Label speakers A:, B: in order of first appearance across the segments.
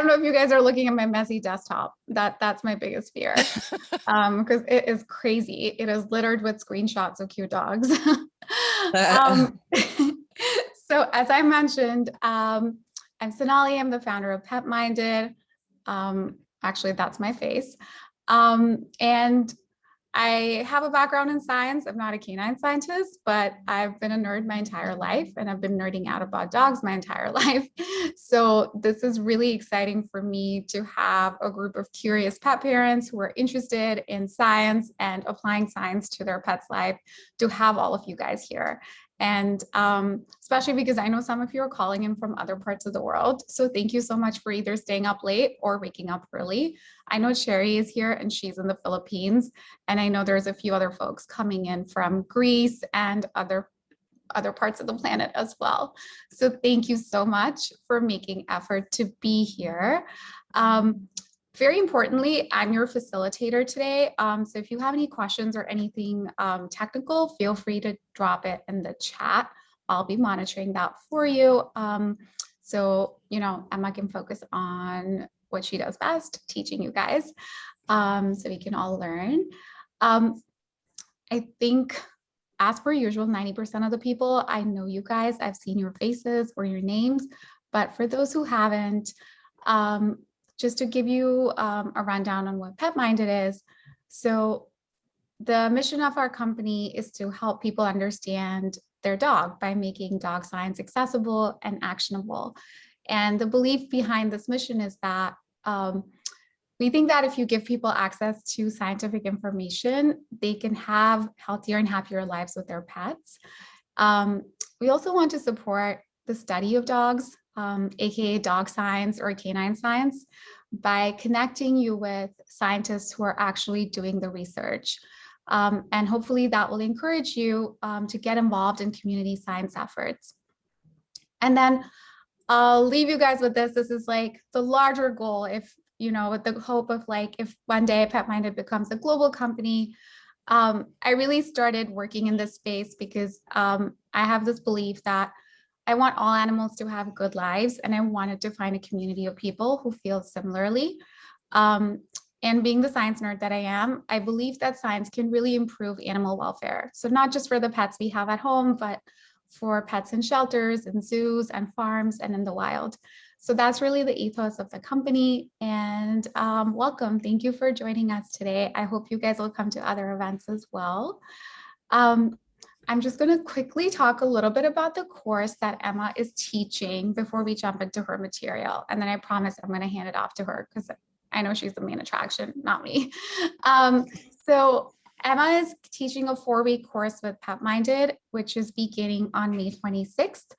A: don't know if you guys are looking at my messy desktop. That's my biggest fear. Because it is crazy. It is littered with screenshots of cute dogs. um, so as I mentioned, I'm Sonali. I'm the founder of Petminded. Actually, that's my face. And I have a background in science. I'm not a canine scientist, but I've been a nerd my entire life, and I've been nerding out about dogs my entire life. So this is really exciting for me to have a group of curious pet parents who are interested in science and applying science to their pet's life, to have all of you guys here. And especially because I know some of you are calling in from other parts of the world. So thank you so much for either staying up late or waking up early. I know Sherry is here and she's in the Philippines. And I know there's a few other folks coming in from Greece and other parts of the planet as well. So thank you so much for making effort to be here. Very importantly, I'm your facilitator today. So if you have any questions or anything technical, feel free to drop it in the chat. I'll be monitoring that for you. So, you know, Emma can focus on what she does best, teaching you guys, so we can all learn. I think, as per usual, 90% of the people, I know you guys, I've seen your faces or your names, but for those who haven't, just to give you a rundown on what Petminded is. So the mission of our company is to help people understand their dog by making dog science accessible and actionable. And the belief behind this mission is that we think that if you give people access to scientific information, they can have healthier and happier lives with their pets. We also want to support the study of dogs, aka dog science or canine science, by connecting you with scientists who are actually doing the research. And hopefully that will encourage you to get involved in community science efforts. And then I'll leave you guys with this. This is like the larger goal. If, you know, with the hope of like, if one day Petminded becomes a global company, I really started working in this space because I have this belief that I want all animals to have good lives, and I wanted to find a community of people who feel similarly. And being the science nerd that I am, I believe that science can really improve animal welfare. So not just for the pets we have at home, but for pets in shelters and zoos and farms and in the wild. So that's really the ethos of the company. And welcome. Thank you for joining us today. I hope you guys will come to other events as well. I'm just going to quickly talk a little bit about the course that Emma is teaching before we jump into her material. And then I promise I'm going to hand it off to her because I know she's the main attraction, not me. So Emma is teaching a 4-week course with Petminded, which is beginning on May 26th.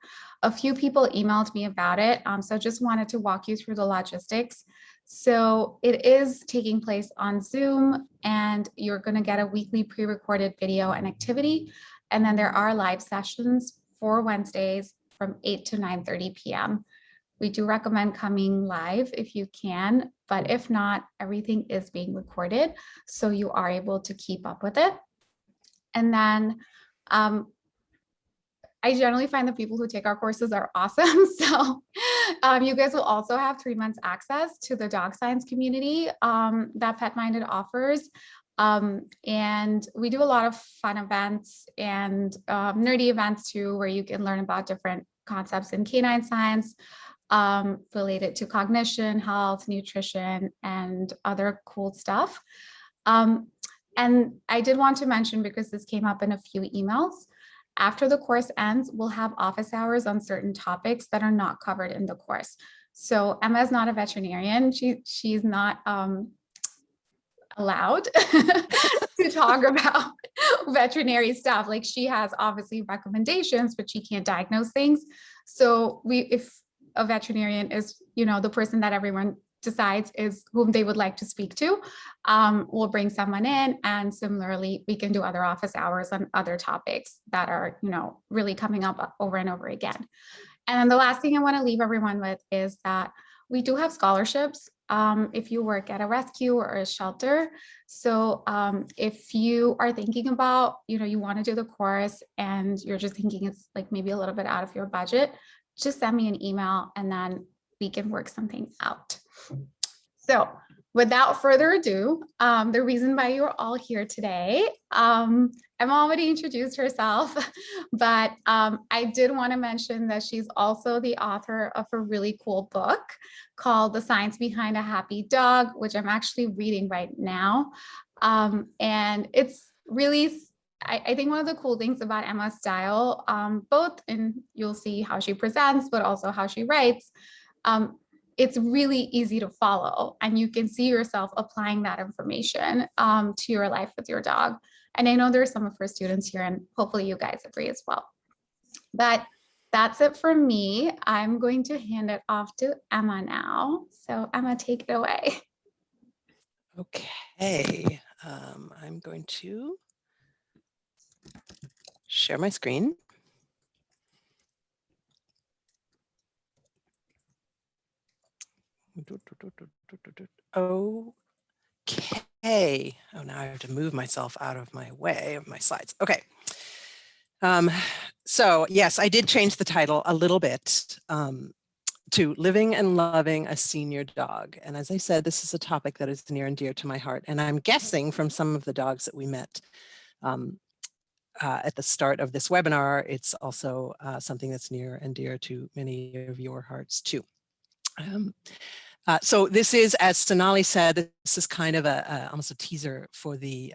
A: A few people emailed me about it, so just wanted to walk you through the logistics. So it is taking place on Zoom, and you're going to get a weekly pre-recorded video and activity. And then there are live sessions for Wednesdays from 8 to 9:30 p.m. We do recommend coming live if you can, but if not, everything is being recorded, so you are able to keep up with it. And then I generally find the people who take our courses are awesome. So you guys will also have 3 months access to the dog science community that Petminded offers. And we do a lot of fun events and nerdy events too, where you can learn about different concepts in canine science related to cognition, health, nutrition, and other cool stuff. And I did want to mention, because this came up in a few emails, after the course ends, we'll have office hours on certain topics that are not covered in the course. So Emma is not a veterinarian. She's not allowed to talk about veterinary stuff. Like, she has obviously recommendations, but she can't diagnose things. So if a veterinarian is, you know, the person that everyone decides is whom they would like to speak to, we'll bring someone in. And similarly, we can do other office hours on other topics that are, you know, really coming up over and over again. And then the last thing I want to leave everyone with is that we do have scholarships if you work at a rescue or a shelter. So if you are thinking about, you know, you want to do the course and you're just thinking it's like maybe a little bit out of your budget, just send me an email and then we can work something out. So without further ado, the reason why you're all here today, Emma already introduced herself, but I did want to mention that she's also the author of a really cool book called The Science Behind a Happy Dog, which I'm actually reading right now. And it's really, I think one of the cool things about Emma's style, both in you'll see how she presents, but also how she writes, it's really easy to follow, and you can see yourself applying that information to your life with your dog. And I know there's some of her students here, and hopefully you guys agree as well. But that's it for me. I'm going to hand it off to Emma now. So Emma, take it away.
B: Okay, I'm going to share my screen. Okay. Oh, now I have to move myself out of my way of my slides. Okay. So yes, I did change the title a little bit to Living and Loving a Senior Dog. And as I said, this is a topic that is near and dear to my heart. And I'm guessing from some of the dogs that we met at the start of this webinar, it's also something that's near and dear to many of your hearts too. So this is, as Sonali said, this is kind of almost a teaser for the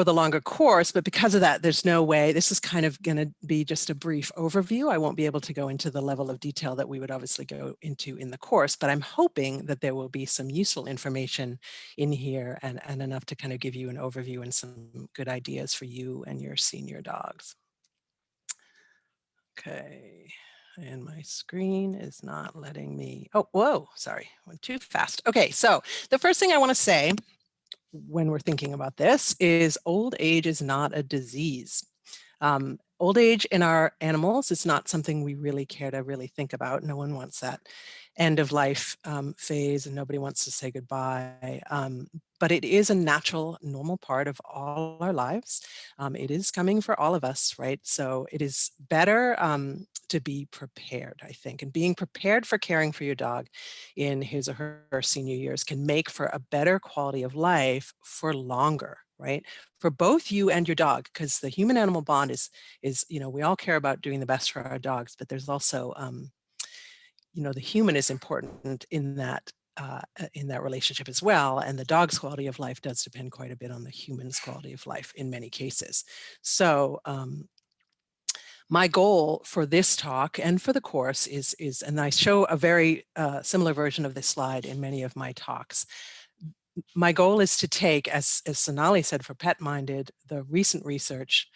B: longer course, but because of that, there's no way, this is kind of going to be just a brief overview. I won't be able to go into the level of detail that we would obviously go into in the course, but I'm hoping that there will be some useful information in here and enough to kind of give you an overview and some good ideas for you and your senior dogs. Okay. And my screen is not letting me, oh, whoa, sorry, went too fast. Okay, so the first thing I want to say when we're thinking about this is old age is not a disease. Old age in our animals is not something we really care to really think about. No one wants that end of life phase, and nobody wants to say goodbye. But it is a natural, normal part of all our lives. It is coming for all of us, right? So it is better to be prepared, I think. And being prepared for caring for your dog in his or her senior years can make for a better quality of life for longer, right? For both you and your dog, because the human animal bond is, you know, we all care about doing the best for our dogs, but there's also, you know, the human is important in that relationship as well. And the dog's quality of life does depend quite a bit on the human's quality of life in many cases. So my goal for this talk and for the course is and I show a very similar version of this slide in many of my talks. My goal is to take, as Sonali said for Petminded, the recent research,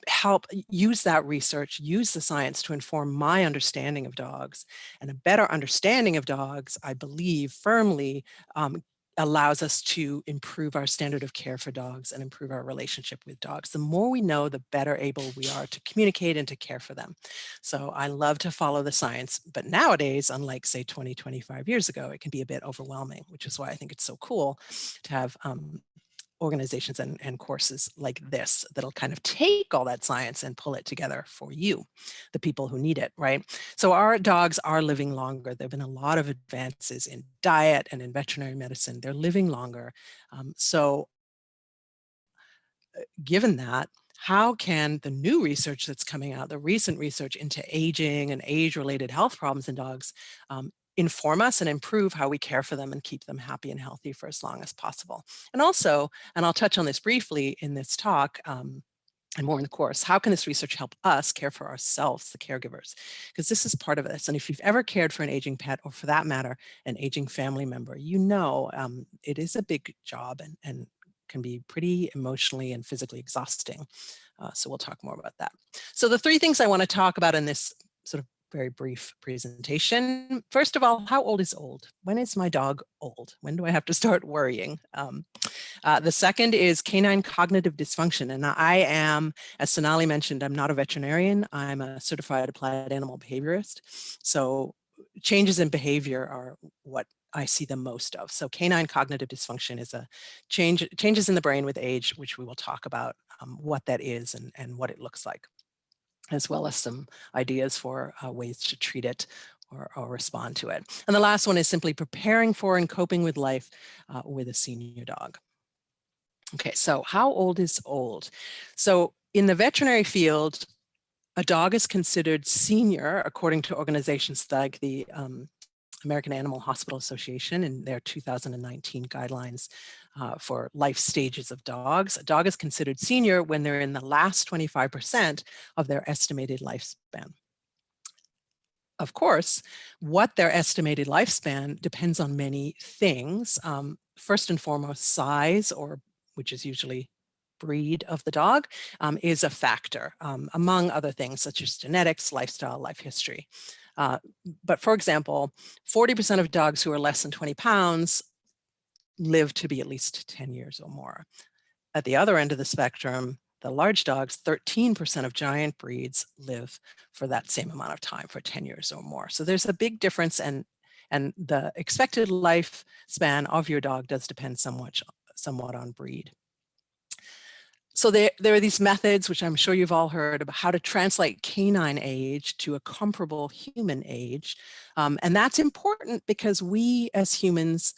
B: help use that research, use the science to inform my understanding of dogs. And a better understanding of dogs, I believe firmly, allows us to improve our standard of care for dogs and improve our relationship with dogs. The more we know, the better able we are to communicate and to care for them. So I love to follow the science, but nowadays, unlike say 20, 25 years ago, it can be a bit overwhelming, which is why I think it's so cool to have organizations and courses like this that'll kind of take all that science and pull it together for you, the people who need it, right? So our dogs are living longer. There have been a lot of advances in diet and in veterinary medicine. They're living longer. So given that, how can the new research that's coming out, the recent research into aging and age-related health problems in dogs, inform us and improve how we care for them and keep them happy and healthy for as long as possible? And also, and I'll touch on this briefly in this talk, and more in the course, how can this research help us care for ourselves, the caregivers? Because this is part of this. And if you've ever cared for an aging pet, or for that matter, an aging family member, you know it is a big job and can be pretty emotionally and physically exhausting. So we'll talk more about that. So the three things I want to talk about in this sort of very brief presentation. First of all, how old is old? When is my dog old? When do I have to start worrying? The second is canine cognitive dysfunction. And I am, as Sonali mentioned, I'm not a veterinarian. I'm a certified applied animal behaviorist. So changes in behavior are what I see the most of. So canine cognitive dysfunction is a changes in the brain with age, which we will talk about what that is and what it looks like, as well as some ideas for ways to treat it or respond to it. And the last one is simply preparing for and coping with life with a senior dog. Okay, so how old is old? So in the veterinary field, a dog is considered senior according to organizations like the American Animal Hospital Association in their 2019 guidelines for life stages of dogs. A dog is considered senior when they're in the last 25% of their estimated lifespan. Of course, what their estimated lifespan depends on many things. First and foremost, size, or which is usually breed of the dog, is a factor, among other things such as genetics, lifestyle, life history. But for example, 40% of dogs who are less than 20 pounds live to be at least 10 years or more. At the other end of the spectrum, the large dogs, 13% of giant breeds live for that same amount of time, for 10 years or more. So there's a big difference, and the expected lifespan of your dog does depend somewhat on breed. So there are these methods, which I'm sure you've all heard, about how to translate canine age to a comparable human age. And that's important because we as humans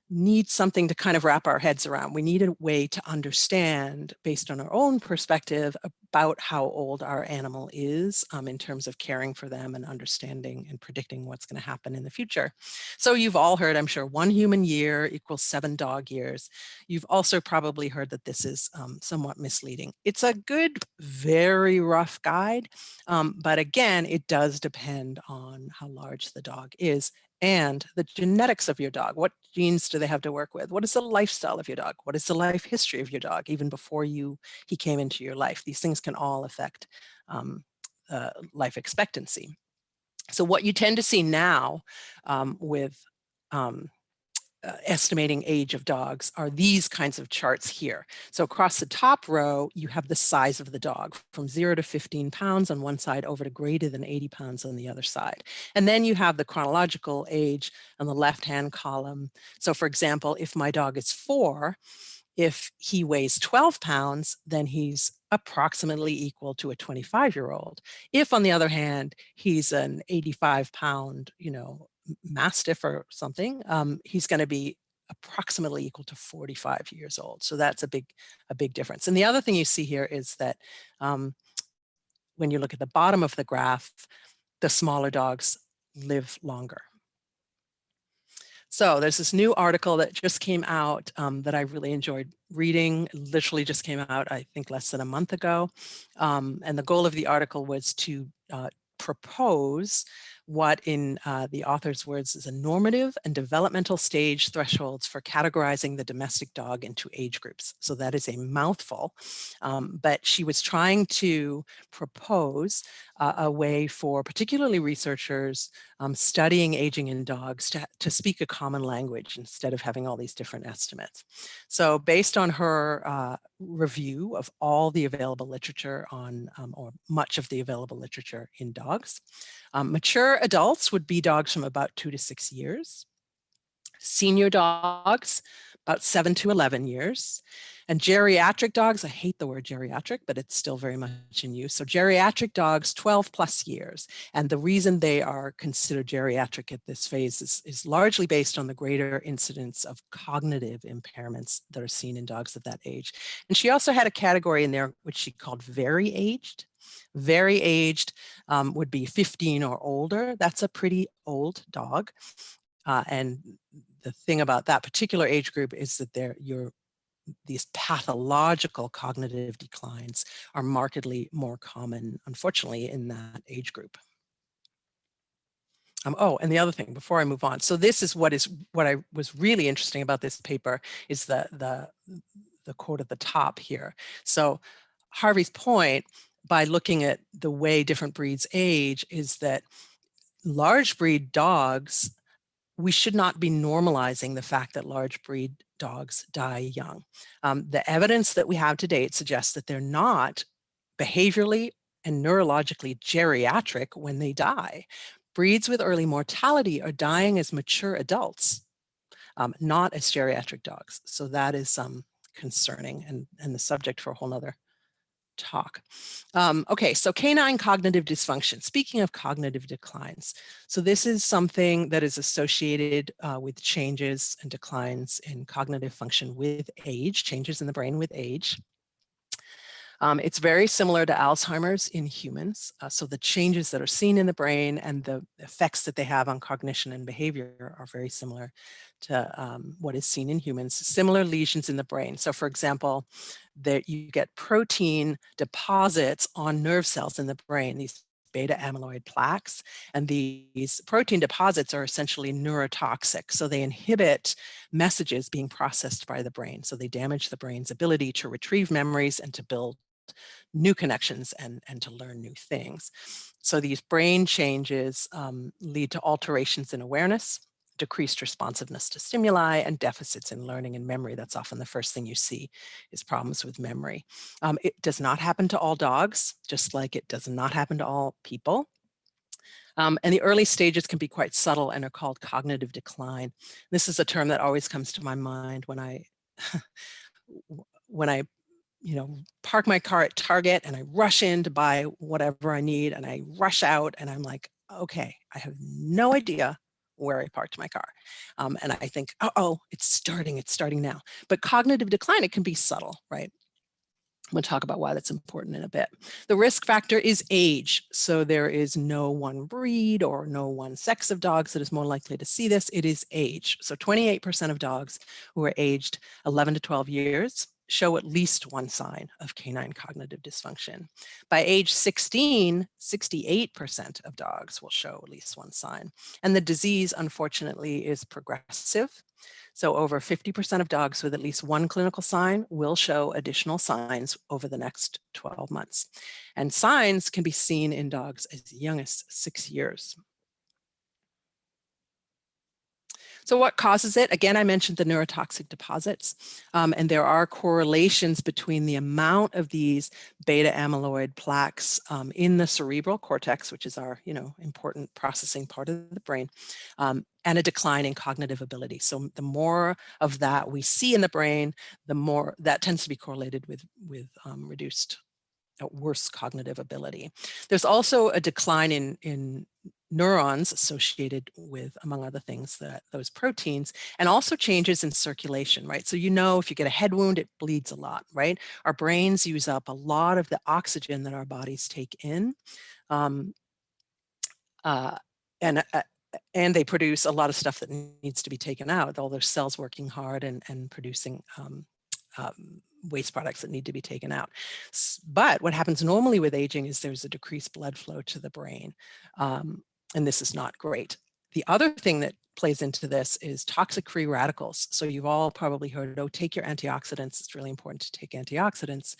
B: need something to kind of wrap our heads around. We need a way to understand, based on our own perspective, about how old our animal is in terms of caring for them and understanding and predicting what's going to happen in the future. So you've all heard, I'm sure, 1 human year equals 7 dog years. You've also probably heard that this is somewhat misleading. It's a good, very rough guide, but again, it does depend on how large the dog is and the genetics of your dog. What genes do they have to work with? What is the lifestyle of your dog? What is the life history of your dog, even before he came into your life? These things can all affect life expectancy. So what you tend to see now with estimating age of dogs are these kinds of charts here. So across the top row, you have the size of the dog from 0 to 15 pounds on one side over to greater than 80 pounds on the other side. And then you have the chronological age on the left-hand column. So for example, if my dog is 4, if he weighs 12 pounds, then he's approximately equal to a 25-year-old. If, on the other hand, he's an 85-pound, Mastiff or something, he's going to be approximately equal to 45 years old. So that's a big difference. And the other thing you see here is that when you look at the bottom of the graph, the smaller dogs live longer. So there's this new article that just came out that I really enjoyed reading. It literally just came out, I think, less than a month ago. And the goal of the article was to propose what, in the author's words, is a normative and developmental stage thresholds for categorizing the domestic dog into age groups. So that is a mouthful, but she was trying to propose a way for particularly researchers studying aging in dogs to speak a common language instead of having all these different estimates. So based on her review of all the available literature on, or much of the available literature in dogs, mature adults would be dogs from about 2 to 6 years. Senior dogs, about 7 to 11 years. And geriatric dogs, I hate the word geriatric, but it's still very much in use. So geriatric dogs, 12 plus years. And the reason they are considered geriatric at this phase is largely based on the greater incidence of cognitive impairments that are seen in dogs of that age. And she also had a category in there which she called very aged. Very aged would be 15 or older. That's a pretty old dog. And the thing about that particular age group is that these pathological cognitive declines are markedly more common, unfortunately, in that age group. Oh, and the other thing before I move on, so this is what I was really interesting about this paper is the quote at the top here. So Harvey's point, by looking at the way different breeds age, is that large breed dogs, we should not be normalizing the fact that large breed dogs die young. The evidence that we have to date suggests that they're not behaviorally and neurologically geriatric when they die. Breeds with early mortality are dying as mature adults, not as geriatric dogs. So that is concerning and the subject for a whole nother talk. Okay, so canine cognitive dysfunction. Speaking of cognitive declines, so this is something that is associated with changes and declines in cognitive function with age, changes in the brain with age. It's very similar to Alzheimer's in humans. So the changes that are seen in the brain and the effects that they have on cognition and behavior are very similar to what is seen in humans. Similar lesions in the brain. So for example, that you get protein deposits on nerve cells in the brain, these beta amyloid plaques, and these protein deposits are essentially neurotoxic. So they inhibit messages being processed by the brain. So they damage the brain's ability to retrieve memories and to build new connections and to learn new things. So these brain changes lead to alterations in awareness, decreased responsiveness to stimuli, and deficits in learning and memory. That's often the first thing you see is problems with memory. It does not happen to all dogs, just like it does not happen to all people. And the early stages can be quite subtle and are called cognitive decline. This is a term that always comes to my mind when I park my car at Target and I rush in to buy whatever I need and I rush out and I'm like, okay, I have no idea where I parked my car. And I think, oh, it's starting now. But cognitive decline, it can be subtle, right? We'll talk about why that's important in a bit. The risk factor is age. So there is no one breed or no one sex of dogs that is more likely to see this. It is age. So 28% of dogs who are aged 11 to 12 years show at least one sign of canine cognitive dysfunction. By age 16, 68% of dogs will show at least one sign. And the disease, unfortunately, is progressive. So over 50% of dogs with at least one clinical sign will show additional signs over the next 12 months. And signs can be seen in dogs as young as 6 years. So what causes it? Again, I mentioned the neurotoxic deposits, and there are correlations between the amount of these beta amyloid plaques in the cerebral cortex, which is our important processing part of the brain, and a decline in cognitive ability. So the more of that we see in the brain, the more that tends to be correlated with reduced worse cognitive ability. There's also a decline in neurons associated with, among other things, those proteins, and also changes in circulation, right? So if you get a head wound, it bleeds a lot, right? Our brains use up a lot of the oxygen that our bodies take in, and they produce a lot of stuff that needs to be taken out, all those cells working hard and producing waste products that need to be taken out. But what happens normally with aging is there's a decreased blood flow to the brain. And this is not great. The other thing that plays into this is toxic free radicals. So you've all probably heard, take your antioxidants. It's really important to take antioxidants.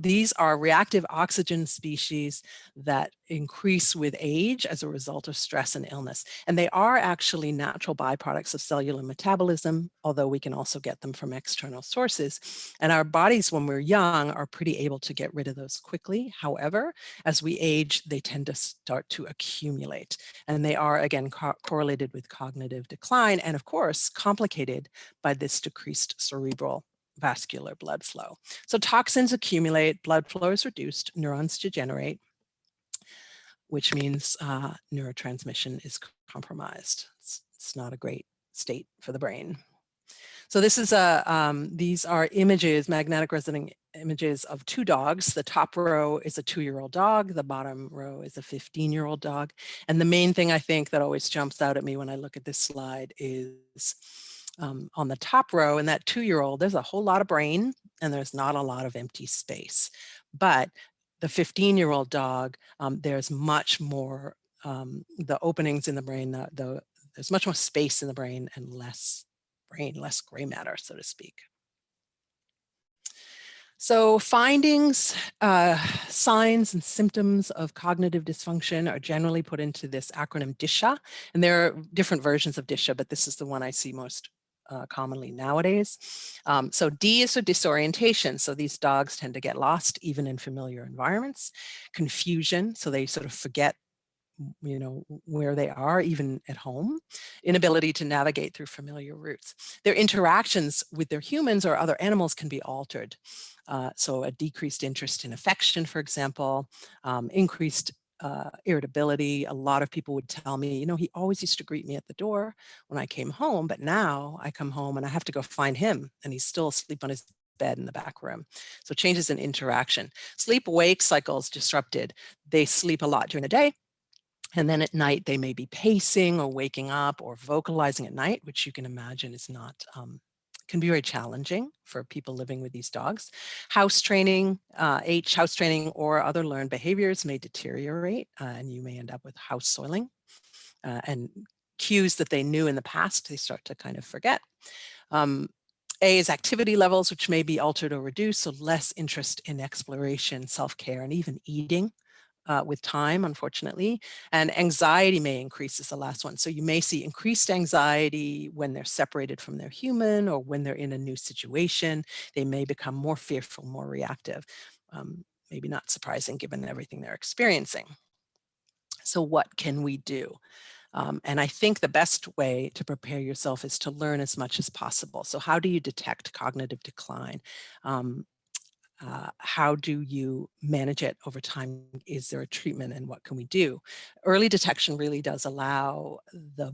B: These are reactive oxygen species that increase with age as a result of stress and illness. And they are actually natural byproducts of cellular metabolism, although we can also get them from external sources. And our bodies, when we're young, are pretty able to get rid of those quickly. However, as we age, they tend to start to accumulate. And they are, again, correlated with cognitive decline, and of course, complicated by this decreased cerebral vascular blood flow. So toxins accumulate, blood flow is reduced, neurons degenerate, which means neurotransmission is compromised. It's not a great state for the brain. So this is these are images, magnetic resonance images of two dogs. The top row is a 2-year-old dog. The bottom row is a 15-year-old dog. And the main thing I think that always jumps out at me when I look at this slide is on the top row, in that 2-year-old, there's a whole lot of brain and there's not a lot of empty space. But the 15-year-old dog, there's much more, the openings in the brain, there's much more space in the brain and less gray matter, so to speak. So findings, signs and symptoms of cognitive dysfunction are generally put into this acronym DISHA, and there are different versions of DISHA, but this is the one I see most commonly nowadays. So D is for disorientation. So these dogs tend to get lost even in familiar environments. Confusion, so they sort of forget where they are, even at home. Inability to navigate through familiar routes. Their interactions with their humans or other animals can be altered. So a decreased interest in affection, for example, increased irritability. A lot of people would tell me, you know, he always used to greet me at the door when I came home, but now I come home and I have to go find him and he's still asleep on his bed in the back room. So changes in interaction. Sleep-wake cycles disrupted. They sleep a lot during the day, and then at night they may be pacing or waking up or vocalizing at night, which you can imagine is not can be very challenging for people living with these dogs. House training, house training or other learned behaviors may deteriorate, and you may end up with house soiling. And cues that they knew in the past, they start to kind of forget. A is activity levels, which may be altered or reduced, so less interest in exploration, self-care, and even eating. With time, unfortunately, and anxiety may increase is the last one. So you may see increased anxiety when they're separated from their human or when they're in a new situation. They may become more fearful, more reactive. Maybe not surprising given everything they're experiencing. So what can we do? And I think the best way to prepare yourself is to learn as much as possible. So how do you detect cognitive decline? How do you manage it over time? Is there a treatment and what can we do? Early detection really does allow it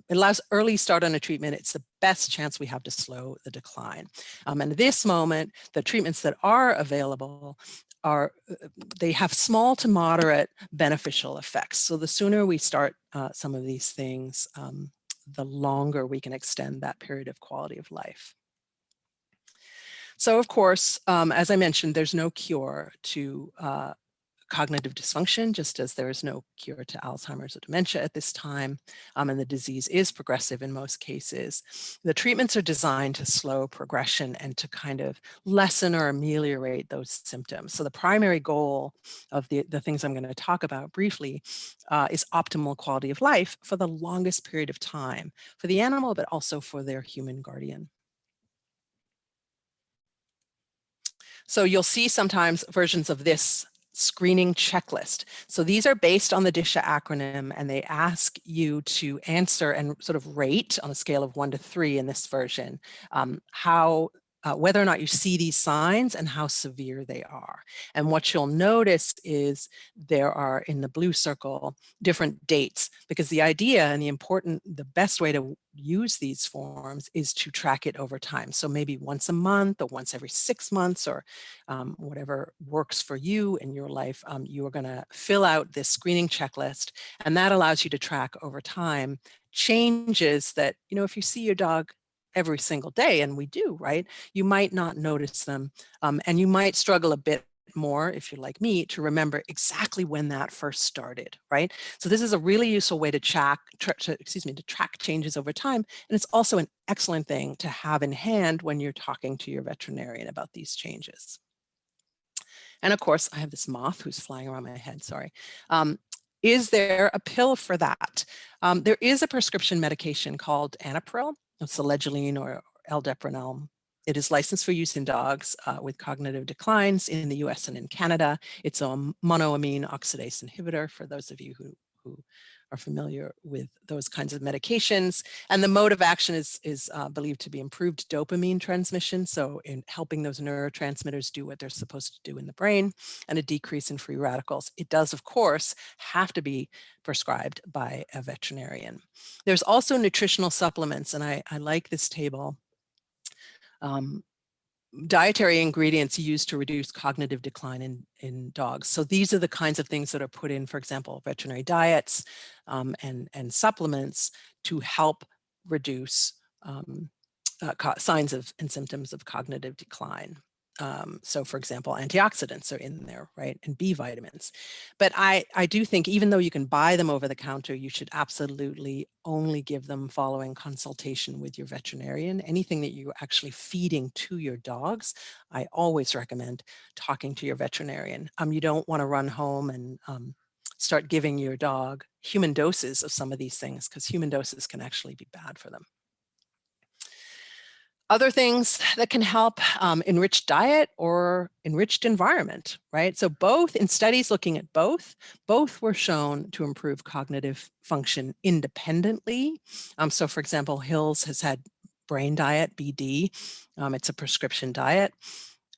B: allows early start on a treatment. It's the best chance we have to slow the decline. And at this moment, the treatments that are available are, they have small to moderate beneficial effects. So the sooner we start some of these things, the longer we can extend that period of quality of life. So of course, as I mentioned, there's no cure to cognitive dysfunction, just as there is no cure to Alzheimer's or dementia at this time, and the disease is progressive in most cases. The treatments are designed to slow progression and to kind of lessen or ameliorate those symptoms. So the primary goal of the things I'm going to talk about briefly is optimal quality of life for the longest period of time for the animal, but also for their human guardian. So you'll see sometimes versions of this screening checklist. So these are based on the DISHA acronym, and they ask you to answer and sort of rate on a scale of 1 to 3 in this version, whether or not you see these signs and how severe they are. And what you'll notice is there are, in the blue circle, different dates, because the idea and the best way to use these forms is to track it over time. So maybe once a month or once every 6 months, or whatever works for you in your life, you are going to fill out this screening checklist, and that allows you to track over time changes that, you know, if you see your dog every single day, and we do, right, you might not notice them, and you might struggle a bit more, if you're like me, to remember exactly when that first started, right? So this is a really useful way to track changes over time, and it's also an excellent thing to have in hand when you're talking to your veterinarian about these changes. And of course, I have this moth who's flying around my head, sorry. Is there a pill for that? There is a prescription medication called Anapril. It's selegiline or aldapurinol. It is licensed for use in dogs with cognitive declines in the US and in Canada. It's a monoamine oxidase inhibitor for those of you who are familiar with those kinds of medications. And the mode of action is believed to be improved dopamine transmission, so in helping those neurotransmitters do what they're supposed to do in the brain, and a decrease in free radicals. It does, of course, have to be prescribed by a veterinarian. There's also nutritional supplements, and I like this table. Dietary ingredients used to reduce cognitive decline in dogs. So these are the kinds of things that are put in, for example, veterinary diets and supplements to help reduce signs of and symptoms of cognitive decline. So for example, antioxidants are in there, right? And B vitamins. But I do think even though you can buy them over the counter, you should absolutely only give them following consultation with your veterinarian. Anything that you're actually feeding to your dogs, I always recommend talking to your veterinarian. You don't want to run home and start giving your dog human doses of some of these things, because human doses can actually be bad for them. Other things that can help, enriched diet or enriched environment, right? So both, in studies looking at both were shown to improve cognitive function independently. So for example, Hills has had brain diet, BD. It's a prescription diet.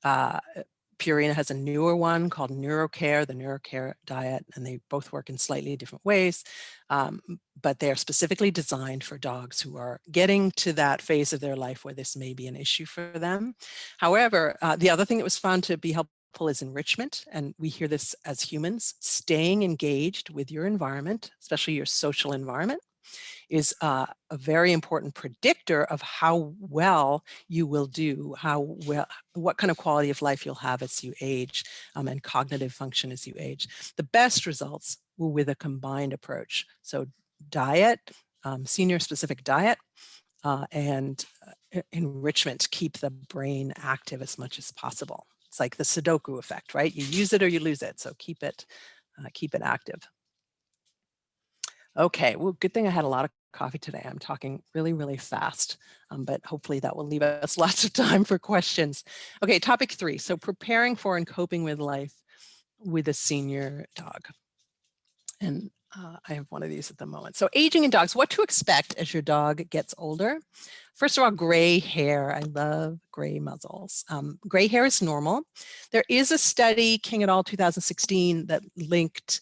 B: Purina has a newer one called NeuroCare, the NeuroCare diet, and they both work in slightly different ways, but they are specifically designed for dogs who are getting to that phase of their life where this may be an issue for them. However, the other thing that was found to be helpful is enrichment, and we hear this as humans. Staying engaged with your environment, especially your social environment, is a very important predictor of how well you will do, what kind of quality of life you'll have as you age, and cognitive function as you age. The best results were with a combined approach. So diet, senior-specific diet, and enrichment keep the brain active as much as possible. It's like the sudoku effect, right? You use it or you lose it, so keep it active. Okay, well, good thing I had a lot of coffee today. I'm talking really, really fast, but hopefully that will leave us lots of time for questions. Okay, topic 3. So preparing for and coping with life with a senior dog. And I have one of these at the moment. So aging in dogs, what to expect as your dog gets older. First of all, gray hair. I love gray muzzles. Gray hair is normal. There is a study, King et al. 2016, that linked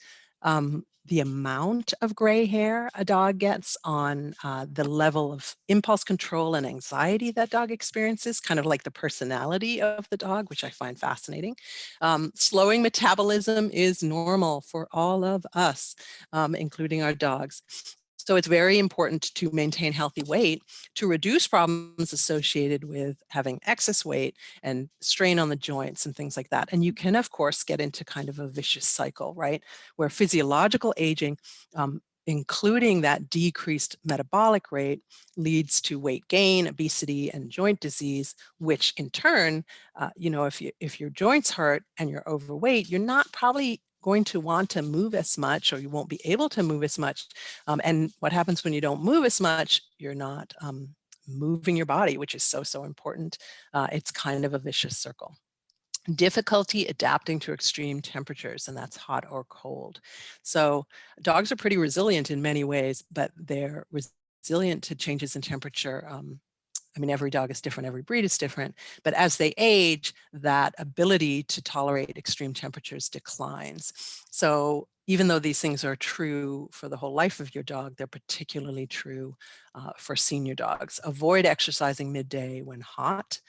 B: the amount of gray hair a dog gets on the level of impulse control and anxiety that dog experiences, kind of like the personality of the dog, which I find fascinating. Slowing metabolism is normal for all of us, including our dogs. So it's very important to maintain healthy weight to reduce problems associated with having excess weight and strain on the joints and things like that. And you can, of course, get into kind of a vicious cycle, right? Where physiological aging, including that decreased metabolic rate, leads to weight gain, obesity, and joint disease, which in turn, if your joints hurt and you're overweight, you're not probably going to want to move as much, or you won't be able to move as much. And what happens when you don't move as much? You're not moving your body, which is so, so important. It's kind of a vicious circle. Difficulty adapting to extreme temperatures, and that's hot or cold. So dogs are pretty resilient in many ways, but they're resilient to changes in temperature. I mean, every dog is different, every breed is different, but as they age, that ability to tolerate extreme temperatures declines. So even though these things are true for the whole life of your dog, they're particularly true for senior dogs. Avoid exercising midday when hot.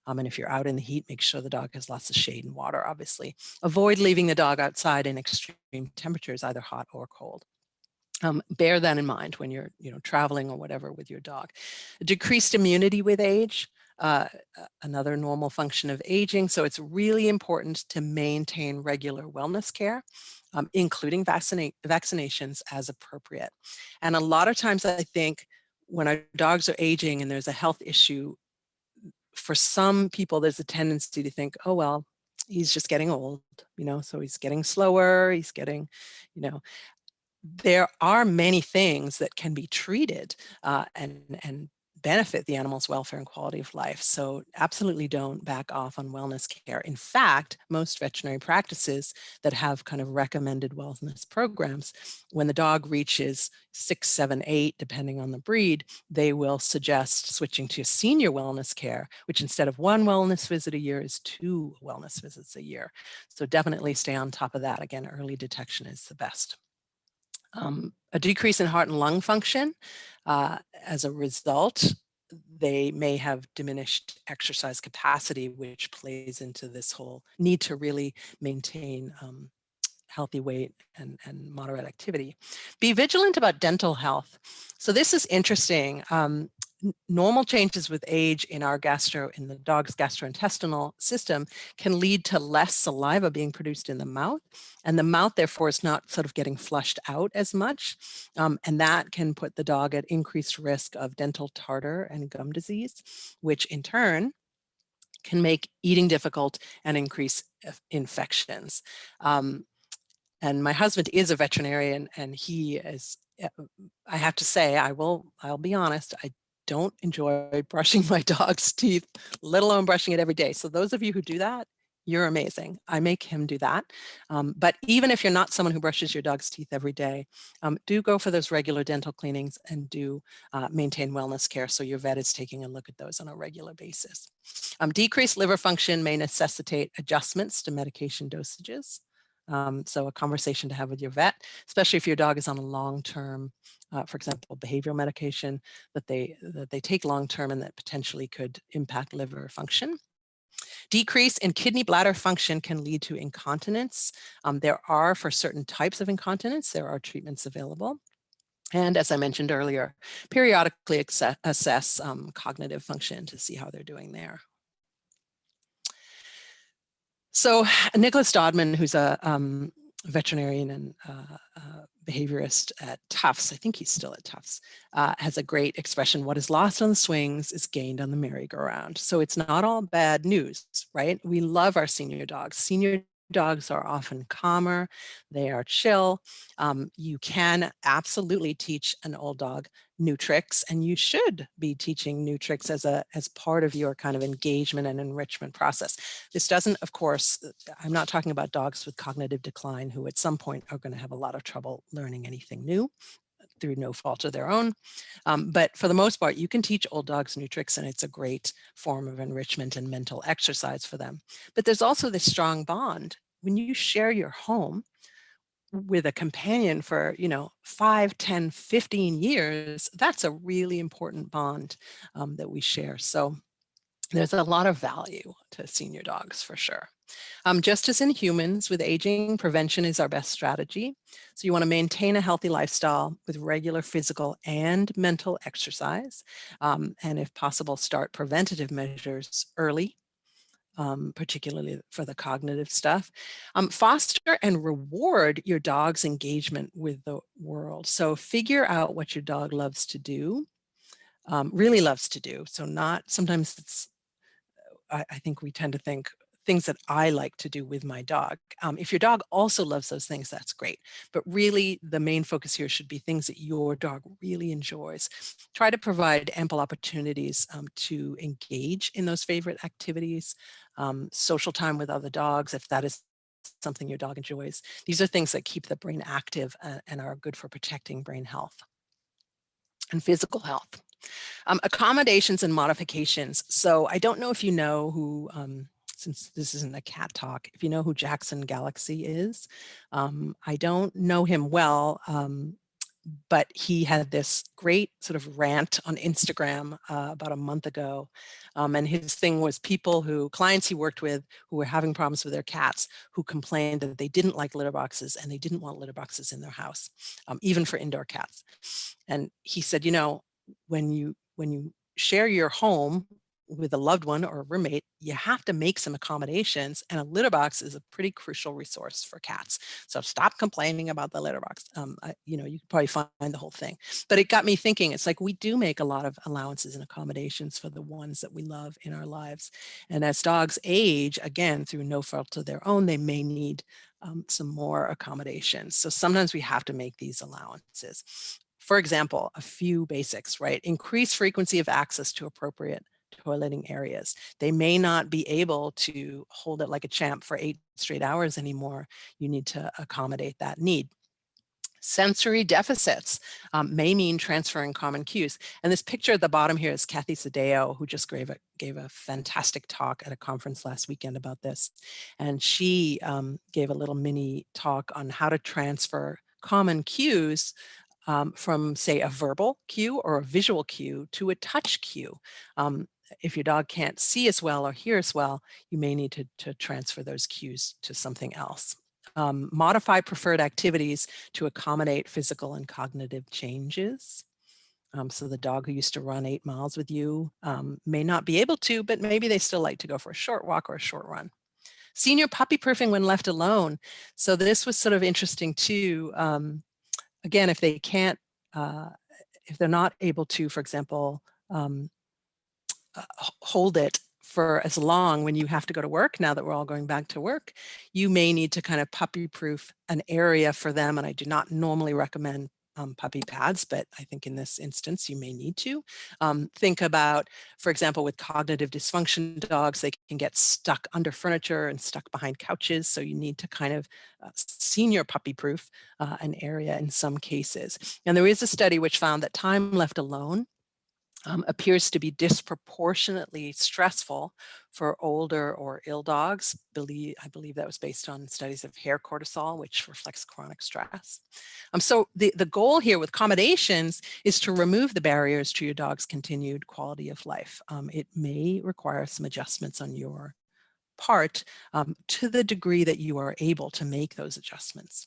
B: And if you're out in the heat, make sure the dog has lots of shade and water, obviously. Avoid leaving the dog outside in extreme temperatures, either hot or cold. Bear that in mind when you're traveling or whatever with your dog. Decreased immunity with age, another normal function of aging. So it's really important to maintain regular wellness care, including vaccinations as appropriate. And a lot of times I think when our dogs are aging and there's a health issue, for some people, there's a tendency to think, oh, well, he's just getting old, so he's getting slower, he's getting, there are many things that can be treated and benefit the animal's welfare and quality of life. So absolutely don't back off on wellness care. In fact, most veterinary practices that have kind of recommended wellness programs, when the dog reaches 6, 7, 8, depending on the breed, they will suggest switching to senior wellness care, which instead of 1 wellness visit a year is 2 wellness visits a year. So definitely stay on top of that. Again, early detection is the best. A decrease in heart and lung function. As a result, they may have diminished exercise capacity, which plays into this whole need to really maintain healthy weight and moderate activity. Be vigilant about dental health. So this is interesting. Normal changes with age in the dog's gastrointestinal system can lead to less saliva being produced in the mouth, and the mouth therefore is not sort of getting flushed out as much, and that can put the dog at increased risk of dental tartar and gum disease, which in turn can make eating difficult and increase infections. And my husband is a veterinarian, and he is, I have to say, I'll be honest, I don't enjoy brushing my dog's teeth, let alone brushing it every day. So those of you who do that, You're amazing. I make him do that. But even if you're not someone who brushes your dog's teeth every day, do go for those regular dental cleanings and do maintain wellness care so your vet is taking a look at those on a regular basis. Decreased liver function may necessitate adjustments to medication dosages. So a conversation to have with your vet, especially if your dog is on a long-term, for example, behavioral medication that they take long-term and that potentially could impact liver function. Decrease in kidney bladder function can lead to incontinence. There are, for certain types of incontinence, there are treatments available. And as I mentioned earlier, periodically assess cognitive function to see how they're doing there. So Nicholas Dodman, who's a veterinarian and behaviorist at Tufts, I think he's still at Tufts, has a great expression: what is lost on the swings is gained on the merry-go-round. So it's not all bad news, right? We love our senior dogs. Senior dogs are often calmer, they are chill. You can absolutely teach an old dog new tricks, and you should be teaching new tricks as part of your kind of engagement and enrichment process. This doesn't, of course, I'm not talking about dogs with cognitive decline who at some point are going to have a lot of trouble learning anything new through no fault of their own. But for the most part, you can teach old dogs new tricks, and it's a great form of enrichment and mental exercise for them. But there's also this strong bond. When you share your home with a companion for, 5, 10, 15 years, that's a really important bond that we share. So there's a lot of value to senior dogs for sure. Just as in humans, with aging, prevention is our best strategy. So you want to maintain a healthy lifestyle with regular physical and mental exercise. And if possible, start preventative measures early, particularly for the cognitive stuff. Foster and reward your dog's engagement with the world. So figure out what your dog loves to do, really loves to do. So not, sometimes it's, I think we tend to think things that I like to do with my dog. If your dog also loves those things, that's great. But really the main focus here should be things that your dog really enjoys. Try to provide ample opportunities to engage in those favorite activities, social time with other dogs, if that is something your dog enjoys. These are things that keep the brain active and are good for protecting brain health and physical health. Accommodations and modifications. So I don't know if you know who, since this isn't a cat talk, if you know who Jackson Galaxy is. I don't know him well, but he had this great sort of rant on Instagram about a month ago. And his thing was clients he worked with who were having problems with their cats, who complained that they didn't like litter boxes and they didn't want litter boxes in their house, even for indoor cats. And he said, when you share your home with a loved one or a roommate, you have to make some accommodations, and a litter box is a pretty crucial resource for cats. So stop complaining about the litter box. You could probably find the whole thing, but it got me thinking. It's like we do make a lot of allowances and accommodations for the ones that we love in our lives, and as dogs age, again through no fault of their own, they may need some more accommodations. So sometimes we have to make these allowances. For example, a few basics, right? Increase frequency of access to appropriate toileting areas. They may not be able to hold it like a champ for 8 straight hours anymore. You need to accommodate that need. Sensory deficits may mean transferring common cues. And this picture at the bottom here is Kathy Sadeo, who just gave a fantastic talk at a conference last weekend about this. And she gave a little mini talk on how to transfer common cues from, say, a verbal cue or a visual cue to a touch cue. If your dog can't see as well or hear as well, you may need to transfer those cues to something else. Modify preferred activities to accommodate physical and cognitive changes. So the dog who used to run 8 miles with you may not be able to, but maybe they still like to go for a short walk or a short run. Senior puppy proofing when left alone. So this was sort of interesting too. Again, if they can't, if they're not able to, for example, hold it for as long when you have to go to work, now that we're all going back to work, you may need to kind of puppy proof an area for them. And I do not normally recommend puppy pads, but I think in this instance you may need to. Think about, for example, with cognitive dysfunction dogs, they can get stuck under furniture and stuck behind couches. So you need to kind of senior puppy proof an area in some cases. And there is a study which found that time left alone appears to be disproportionately stressful for older or ill dogs. I believe that was based on studies of hair cortisol, which reflects chronic stress. So the goal here with accommodations is to remove the barriers to your dog's continued quality of life. It may require some adjustments on your part to the degree that you are able to make those adjustments.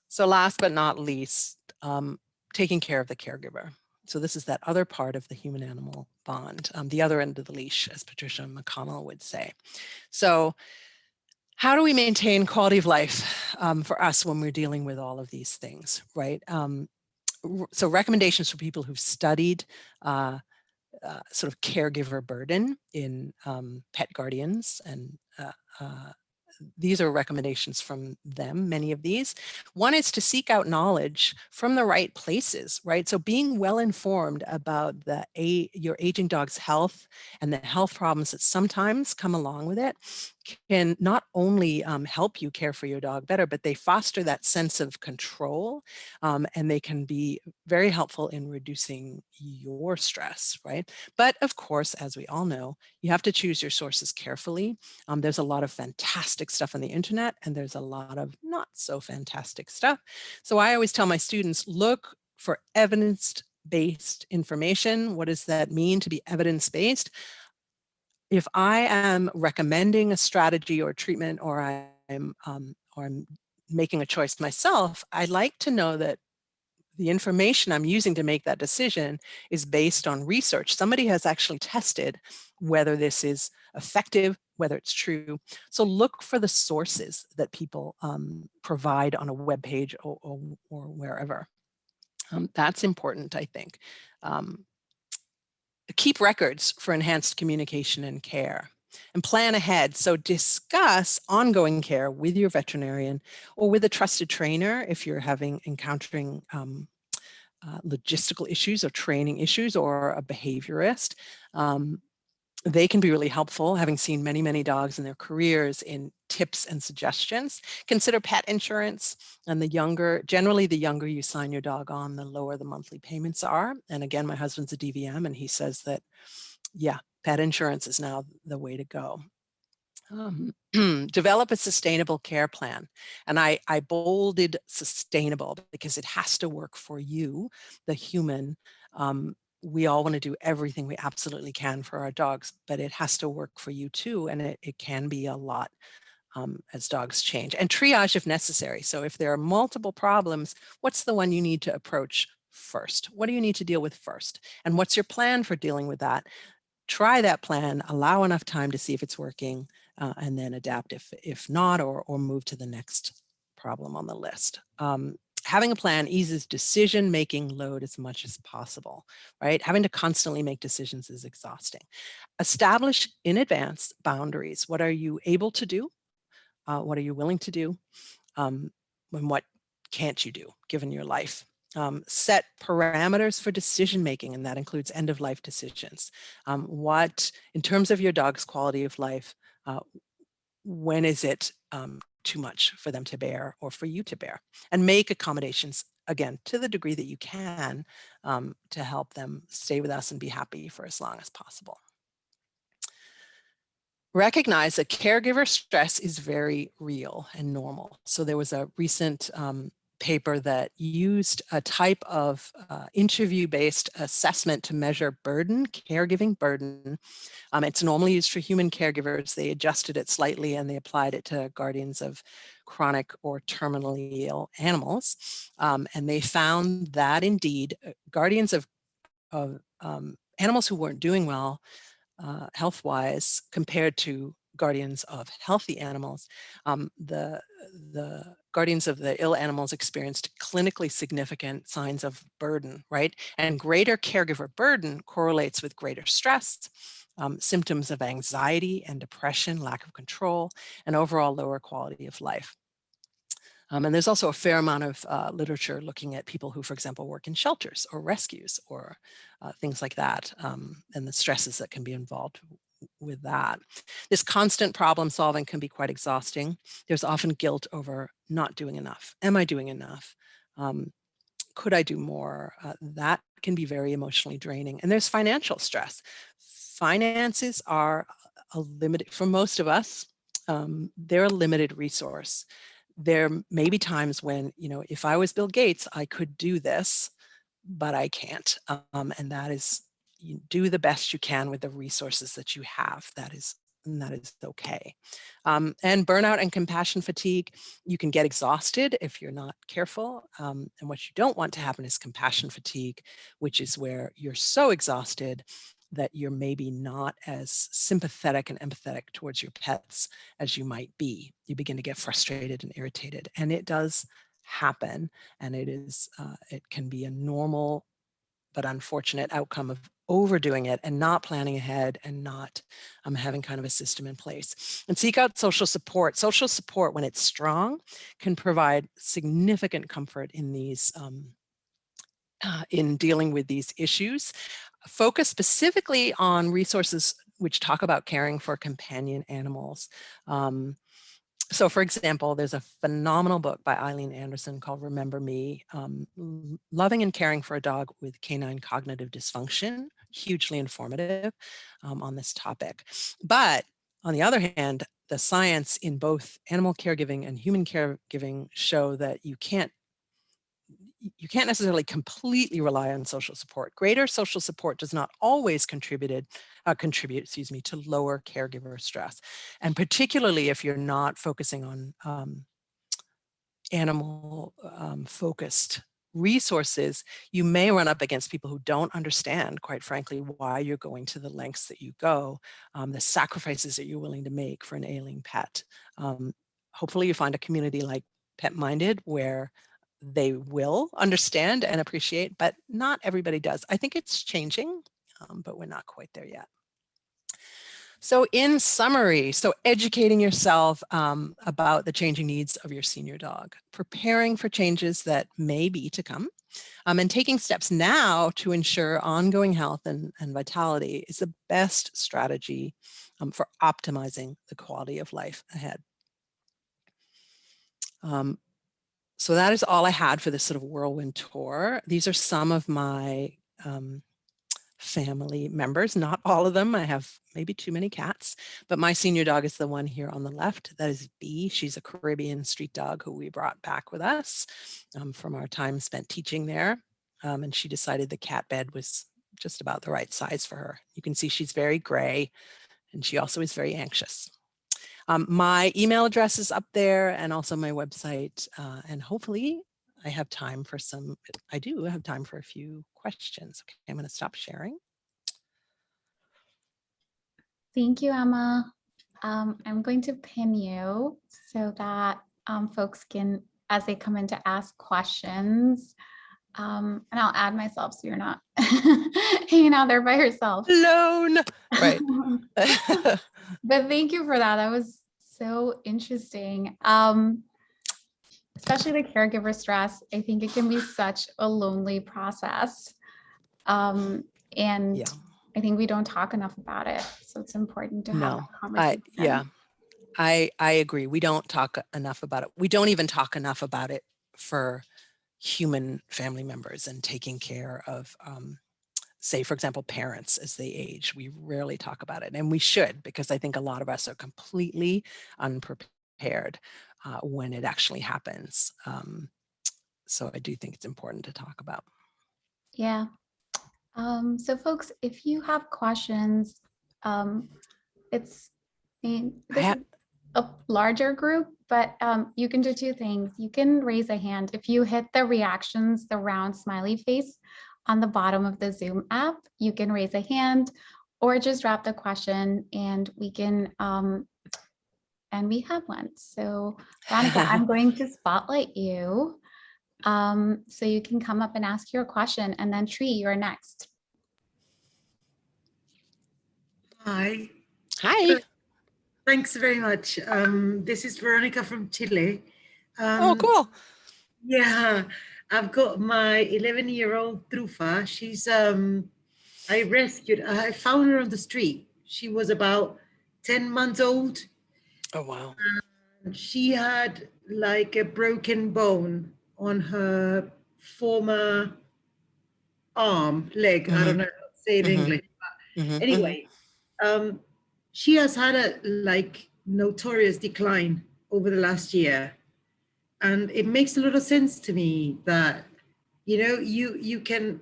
B: So last but not least, taking care of the caregiver. So this is that other part of the human-animal bond, the other end of the leash, as Patricia McConnell would say. So how do we maintain quality of life for us when we're dealing with all of these things, right? So recommendations for people who've studied sort of caregiver burden in pet guardians, and these are recommendations from them, many of these. One is to seek out knowledge from the right places, right? So being well informed about your aging dog's health and the health problems that sometimes come along with it can not only help you care for your dog better, but they foster that sense of control, and they can be very helpful in reducing your stress, right? But of course, as we all know, you have to choose your sources carefully. There's a lot of fantastic stuff on the internet, and there's a lot of not so fantastic stuff. So I always tell my students, look for evidence-based information. What does that mean to be evidence-based? If I am recommending a strategy or treatment, or I'm making a choice myself, I like to know that the information I'm using to make that decision is based on research. Somebody has actually tested whether this is effective, whether it's true. So look for the sources that people provide on a web page or wherever. That's important, I think. Keep records for enhanced communication and care, and plan ahead. So discuss ongoing care with your veterinarian or with a trusted trainer if you're encountering logistical issues or training issues, or a behaviorist. They can be really helpful, having seen many, many dogs in their careers, in tips and suggestions. Consider pet insurance, and generally the younger you sign your dog on, the lower the monthly payments are. And again, my husband's a DVM, and he says that, yeah, pet insurance is now the way to go. Develop a sustainable care plan. And I bolded sustainable because it has to work for you, the human. We all want to do everything we absolutely can for our dogs, but it has to work for you too. And it can be a lot as dogs change. And triage if necessary. So if there are multiple problems, what's the one you need to approach first? What do you need to deal with first? And what's your plan for dealing with that? Try that plan, allow enough time to see if it's working, and then adapt if not, or move to the next problem on the list. Having a plan eases decision-making load as much as possible, right? Having to constantly make decisions is exhausting. Establish in advance boundaries. What are you able to do? What are you willing to do? And what can't you do given your life? Set parameters for decision-making, and that includes end-of-life decisions. In terms of your dog's quality of life, when is it too much for them to bear or for you to bear? And make accommodations, again, to the degree that you can, to help them stay with us and be happy for as long as possible. Recognize that caregiver stress is very real and normal. So there was a recent paper that used a type of interview-based assessment to measure burden, caregiving burden. It's normally used for human caregivers. They adjusted it slightly and they applied it to guardians of chronic or terminally ill animals. And they found that indeed guardians of animals who weren't doing well health-wise compared to guardians of healthy animals, the guardians of the ill animals experienced clinically significant signs of burden, right? And greater caregiver burden correlates with greater stress, symptoms of anxiety and depression, lack of control, and overall lower quality of life. And there's also a fair amount of literature looking at people who, for example, work in shelters or rescues or things like that, and the stresses that can be involved with that. This constant problem solving can be quite exhausting. There's often guilt over not doing enough. Am I doing enough? Could I do more? That can be very emotionally draining. And there's financial stress. Finances are a limited, for most of us, they're a limited resource. There may be times when, if I was Bill Gates, I could do this, but I can't. And that is, you do the best you can with the resources that you have. That is okay. And burnout and compassion fatigue, you can get exhausted if you're not careful. And what you don't want to happen is compassion fatigue, which is where you're so exhausted that you're maybe not as sympathetic and empathetic towards your pets as you might be. You begin to get frustrated and irritated, and it does happen. And it can be a normal but unfortunate outcome of overdoing it and not planning ahead and not having kind of a system in place. And seek out social support. Social support, when it's strong, can provide significant comfort in these in dealing with these issues. Focus specifically on resources which talk about caring for companion animals. So for example, there's a phenomenal book by Eileen Anderson called Remember Me, Loving and Caring for a Dog with Canine Cognitive Dysfunction, hugely informative on this topic. But on the other hand, the science in both animal caregiving and human caregiving show that you can't necessarily completely rely on social support. Greater social support does not always contribute, to lower caregiver stress. And particularly if you're not focusing on animal focused resources, you may run up against people who don't understand, quite frankly, why you're going to the lengths that you go, the sacrifices that you're willing to make for an ailing pet. Hopefully you find a community like Petminded where they will understand and appreciate, but not everybody does. I think it's changing, but we're not quite there yet. So in summary, educating yourself about the changing needs of your senior dog, preparing for changes that may be to come, and taking steps now to ensure ongoing health and vitality is the best strategy for optimizing the quality of life ahead. So that is all I had for this sort of whirlwind tour. These are some of my family members, not all of them. I have maybe too many cats, but my senior dog is the one here on the left. That is Bee. She's a Caribbean street dog who we brought back with us from our time spent teaching there. And she decided the cat bed was just about the right size for her. You can see she's very gray, and she also is very anxious. My email address is up there, and also my website, and hopefully I have time for I do have time for a few questions. Okay, I'm going to stop sharing.
A: Thank you, Emma. I'm going to pin you so that folks can, as they come in to ask questions, and I'll add myself so you're not hanging out there by yourself.
B: Alone. Right.
A: But thank you for that. That was so interesting. Especially the caregiver stress. I think it can be such a lonely process. And yeah. I think we don't talk enough about it. So it's important to have that conversation.
B: I agree. We don't talk enough about it. We don't even talk enough about it for human family members and taking care of, say, for example, parents as they age. We rarely talk about it, and we should, because I think a lot of us are completely unprepared when it actually happens. So I do think it's important to talk about.
A: Yeah. So folks, if you have questions, this is a larger group, but you can do two things. You can raise a hand. If you hit the reactions, the round smiley face on the bottom of the Zoom app, you can raise a hand or just drop the question and we can, and we have one. So Veronica, I'm going to spotlight you. So you can come up and ask your question, and then Tree, you're next.
C: Hi.
B: Hi.
C: Thanks very much. This is Veronica from Chile.
B: Oh, cool.
C: Yeah, I've got my 11-year-old Trufa. She's I found her on the street. She was about 10 months old.
B: Oh, wow.
C: She had like a broken bone on her former leg. I don't know how to say it in English. Anyway, um, she has had a like notorious decline over the last year. And it makes a lot of sense to me that, you can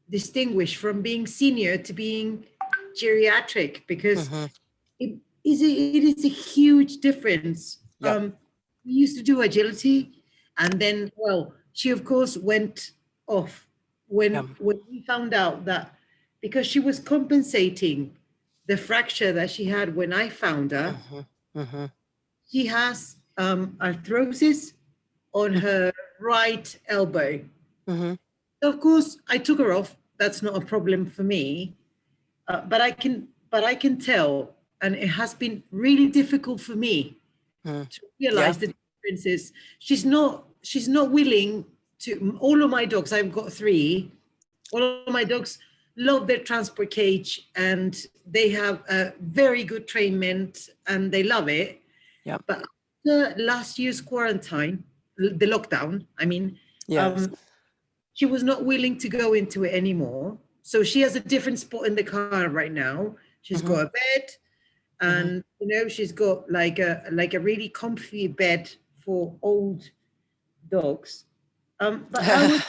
C: distinguish from being senior to being geriatric, because it is a huge difference.
B: Yep.
C: We used to do agility, and then, well, she of course went off
B: Yep.
C: when we found out that, because she was compensating the fracture that she had when I found her. She has arthrosis on her right elbow. Of course, I took her off. That's not a problem for me. But I can tell, and it has been really difficult for me to realize the differences. She's not willing to. All of my dogs, I've got 3. All of my dogs love their transport cage, and they have a very good trainment, and they love it.
B: Yep.
C: But after last year's quarantine, the lockdown, I mean,
B: Yes.
C: she was not willing to go into it anymore. So she has a different spot in the car right now. She's got a bed, and she's got like a really comfy bed for old dogs. But I would,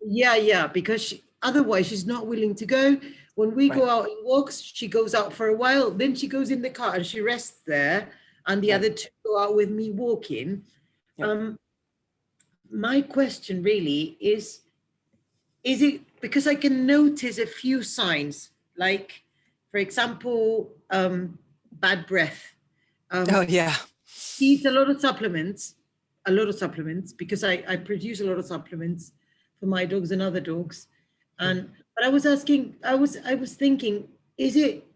C: yeah, because otherwise she's not willing to go. When we go out in walks, she goes out for a while, then she goes in the car and she rests there, and the other 2 go out with me walking. My question really is it because I can notice a few signs, like, for example, bad breath.
B: Oh, yeah.
C: Eat a lot of supplements, because I produce a lot of supplements for my dogs and other dogs. But I was thinking, is it,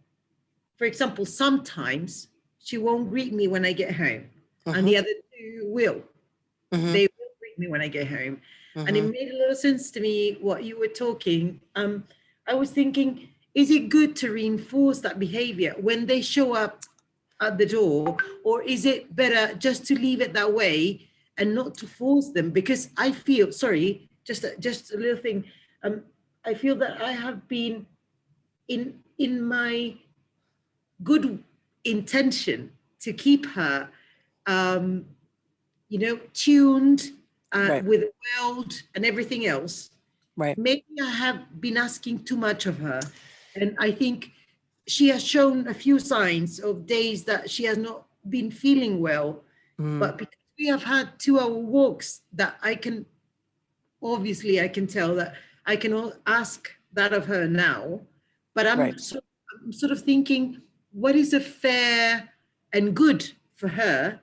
C: for example, sometimes she won't greet me when I get home, and the other 2 will. They will greet me when I get home. And it made a lot of sense to me what you were talking. I was thinking, is it good to reinforce that behavior when they show up at the door, or is it better just to leave it that way and not to force them? Because I feel, sorry, just a little thing. I feel that I have been in my good intention to keep her, tuned with the world and everything else.
B: Right.
C: Maybe I have been asking too much of her. And I think she has shown a few signs of days that she has not been feeling well. But because we have had 2-hour walks, that I can tell that I can ask that of her now. But I'm sort of thinking, what is a fair and good for her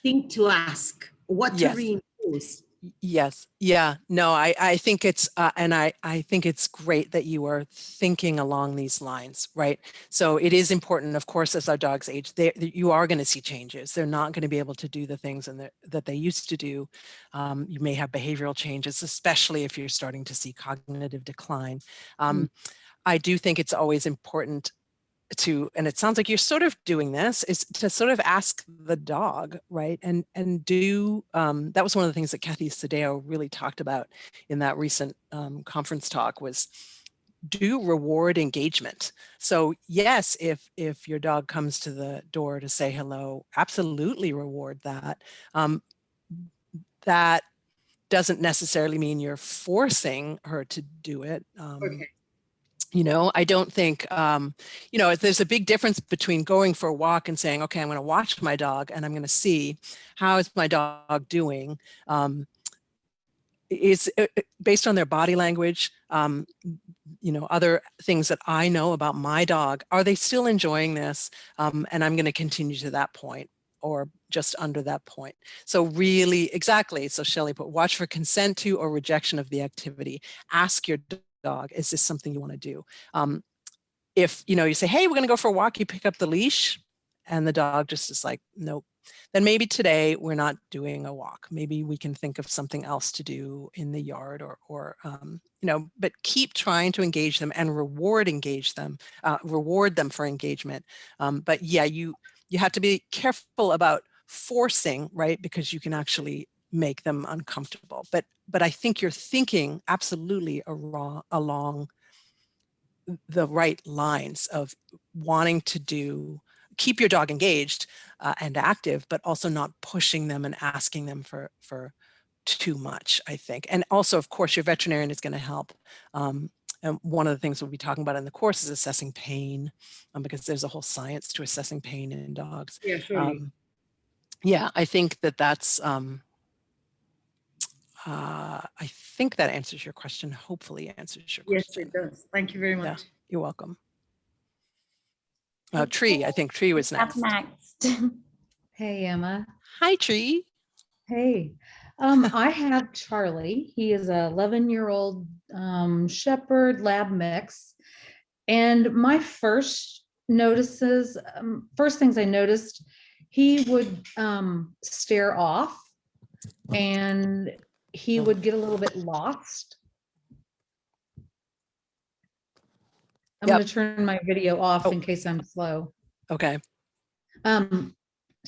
C: thing to ask? What to reinforce?
B: Yes. Yeah. No, I think it's, and I think it's great that you are thinking along these lines, right? So it is important, of course, as our dogs age, you are going to see changes. They're not going to be able to do the things that they used to do. You may have behavioral changes, especially if you're starting to see cognitive decline. I do think it's always important to, and it sounds like you're sort of doing this, is to sort of ask the dog, right? And do, that was one of the things that Kathy Sadeo really talked about in that recent conference talk, was do reward engagement. So yes, if your dog comes to the door to say hello, absolutely reward that. That doesn't necessarily mean you're forcing her to do it.
C: Okay.
B: I don't think, there's a big difference between going for a walk and saying, okay, I'm going to watch my dog and I'm going to see how is my dog doing. Is based on their body language, other things that I know about my dog. Are they still enjoying this? And I'm going to continue to that point, or just under that point. So really, exactly. So Shelley put, watch for consent to or rejection of the activity. Ask your dog, is this something you want to do? If you say, hey, we're going to go for a walk, you pick up the leash and the dog just is like, nope. then maybe today we're not doing a walk. Maybe we can think of something else to do in the yard or but keep trying to engage them and reward them for engagement. But yeah, you have to be careful about forcing, right? Because you can actually make them uncomfortable. But I think you're thinking absolutely along the right lines of wanting to keep your dog engaged and active, but also not pushing them and asking them for too much, I think. And also, of course, your veterinarian is going to help. And one of the things we'll be talking about in the course is assessing pain, because there's a whole science to assessing pain in dogs.
C: Yeah, surely.
B: Yeah, I think that's, I think that answers your question. Hopefully answers your
C: Yes,
B: question.
C: it does. Thank you very much.
B: Yeah, you're welcome. Tree, I think Tree was next.
D: Hey, Emma.
B: Hi, Tree.
D: Hey. I have Charlie. He is a 11-year-old Shepherd Lab mix. And my first things I noticed, he would stare off and he would get a little bit lost. I'm going to turn my video off in case I'm slow.
B: Okay.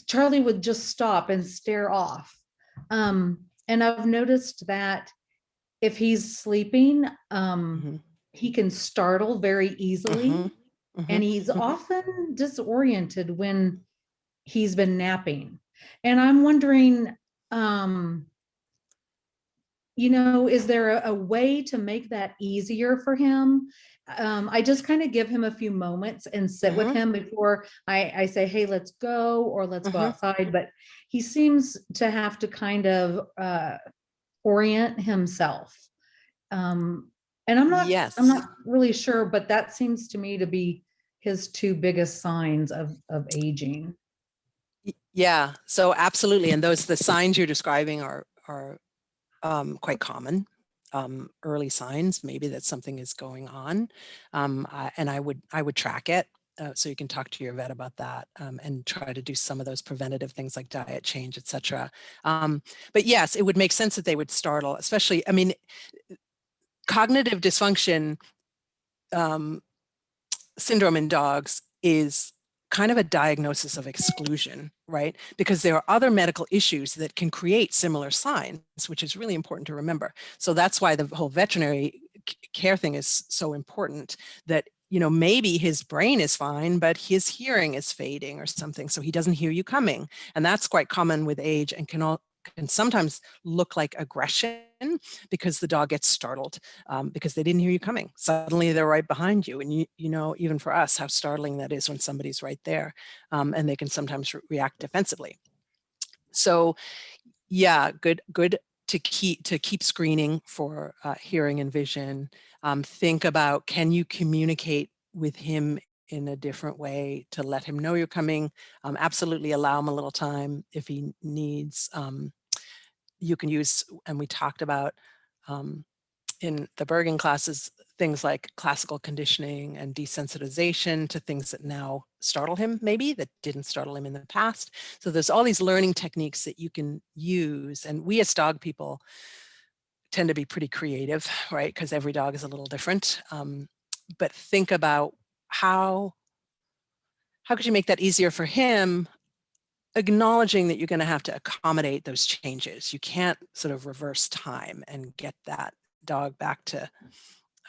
D: Charlie would just stop and stare off. And I've noticed that if he's sleeping, he can startle very easily. And he's often disoriented when he's been napping. And I'm wondering, is there a way to make that easier for him? I just kind of give him a few moments and sit with him before I say, hey, let's go, or let's go outside. But he seems to have to kind of orient himself. And I'm not really sure, but that seems to me to be his two biggest signs of aging.
B: Yeah, so absolutely. And the signs you're describing are quite common. Early signs, maybe that something is going on. And I would track it. So you can talk to your vet about that and try to do some of those preventative things like diet change, etc. But yes, it would make sense that they would startle, especially, I mean, cognitive dysfunction syndrome in dogs is kind of a diagnosis of exclusion, right? Because there are other medical issues that can create similar signs, which is really important to remember. So that's why the whole veterinary care thing is so important, that, maybe his brain is fine, but his hearing is fading or something. So he doesn't hear you coming. And that's quite common with age and can sometimes look like aggression because the dog gets startled because they didn't hear you coming. Suddenly they're right behind you. And even for us, how startling that is when somebody's right there, and they can sometimes react defensively. So yeah, good to keep screening for hearing and vision. Think about, can you communicate with him in a different way to let him know you're coming? Absolutely allow him a little time if he needs. You can use, and we talked about in the Bergen classes, things like classical conditioning and desensitization to things that now startle him, maybe that didn't startle him in the past. So there's all these learning techniques that you can use. And we as dog people tend to be pretty creative, right? Because every dog is a little different. But think about how could you make that easier for him, acknowledging that you're going to have to accommodate those changes. You can't sort of reverse time and get that dog back to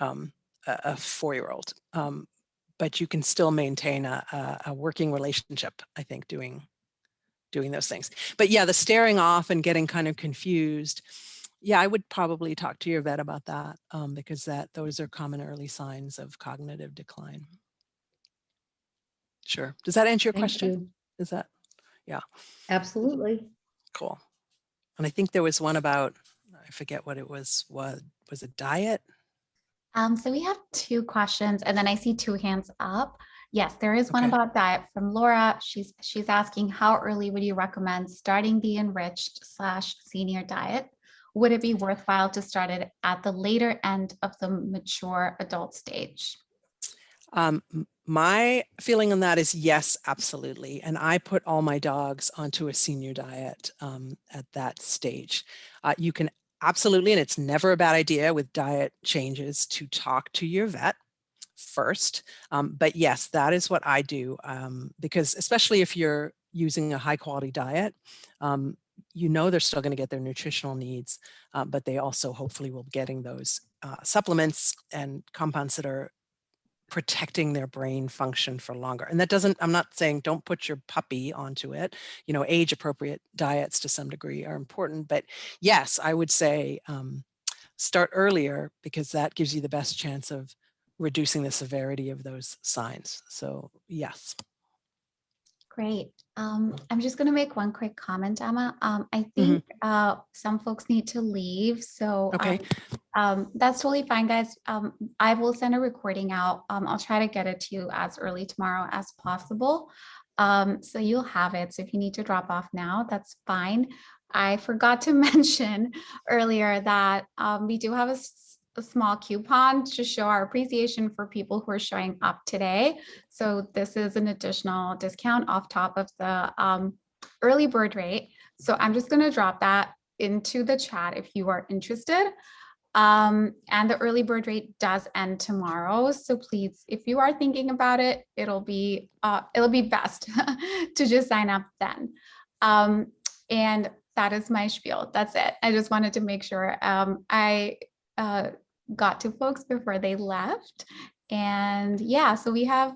B: a 4-year-old, but you can still maintain a working relationship, I think, doing those things. But yeah, the staring off and getting kind of confused, yeah, I would probably talk to your vet about that, because those are common early signs of cognitive decline. Sure. Does that answer your question? Is that? Yeah.
D: Absolutely.
B: Cool. And I think there was one about, I forget what it was. Was it diet?
A: So we have 2 questions, and then I see 2 hands up. Yes, there is one about diet from Laura. She's asking, how early would you recommend starting the enriched / senior diet? Would it be worthwhile to start it at the later end of the mature adult stage?
B: My feeling on that is yes, absolutely. And I put all my dogs onto a senior diet at that stage. You can absolutely, and it's never a bad idea with diet changes, to talk to your vet first. But yes, that is what I do, because especially if you're using a high quality diet, you know they're still going to get their nutritional needs, but they also hopefully will be getting those supplements and compounds that are protecting their brain function for longer. And that doesn't, I'm not saying don't put your puppy onto it. You know, age appropriate diets to some degree are important, but yes, I would say start earlier, because that gives you the best chance of reducing the severity of those signs. So yes.
A: Great. I'm just going to make one quick comment, Emma. I think some folks need to leave. So
B: Okay.
A: that's totally fine, guys. I will send a recording out. I'll try to get it to you as early tomorrow as possible. So you'll have it. So if you need to drop off now, that's fine. I forgot to mention earlier that we do have a small coupon to show our appreciation for people who are showing up today. So this is an additional discount off top of the early bird rate. So I'm just going to drop that into the chat if you are interested. And the early bird rate does end tomorrow. So please, if you are thinking about it, it'll be best to just sign up then. And that is my spiel. That's it. I just wanted to make sure I got to folks before they left. And yeah, so we have,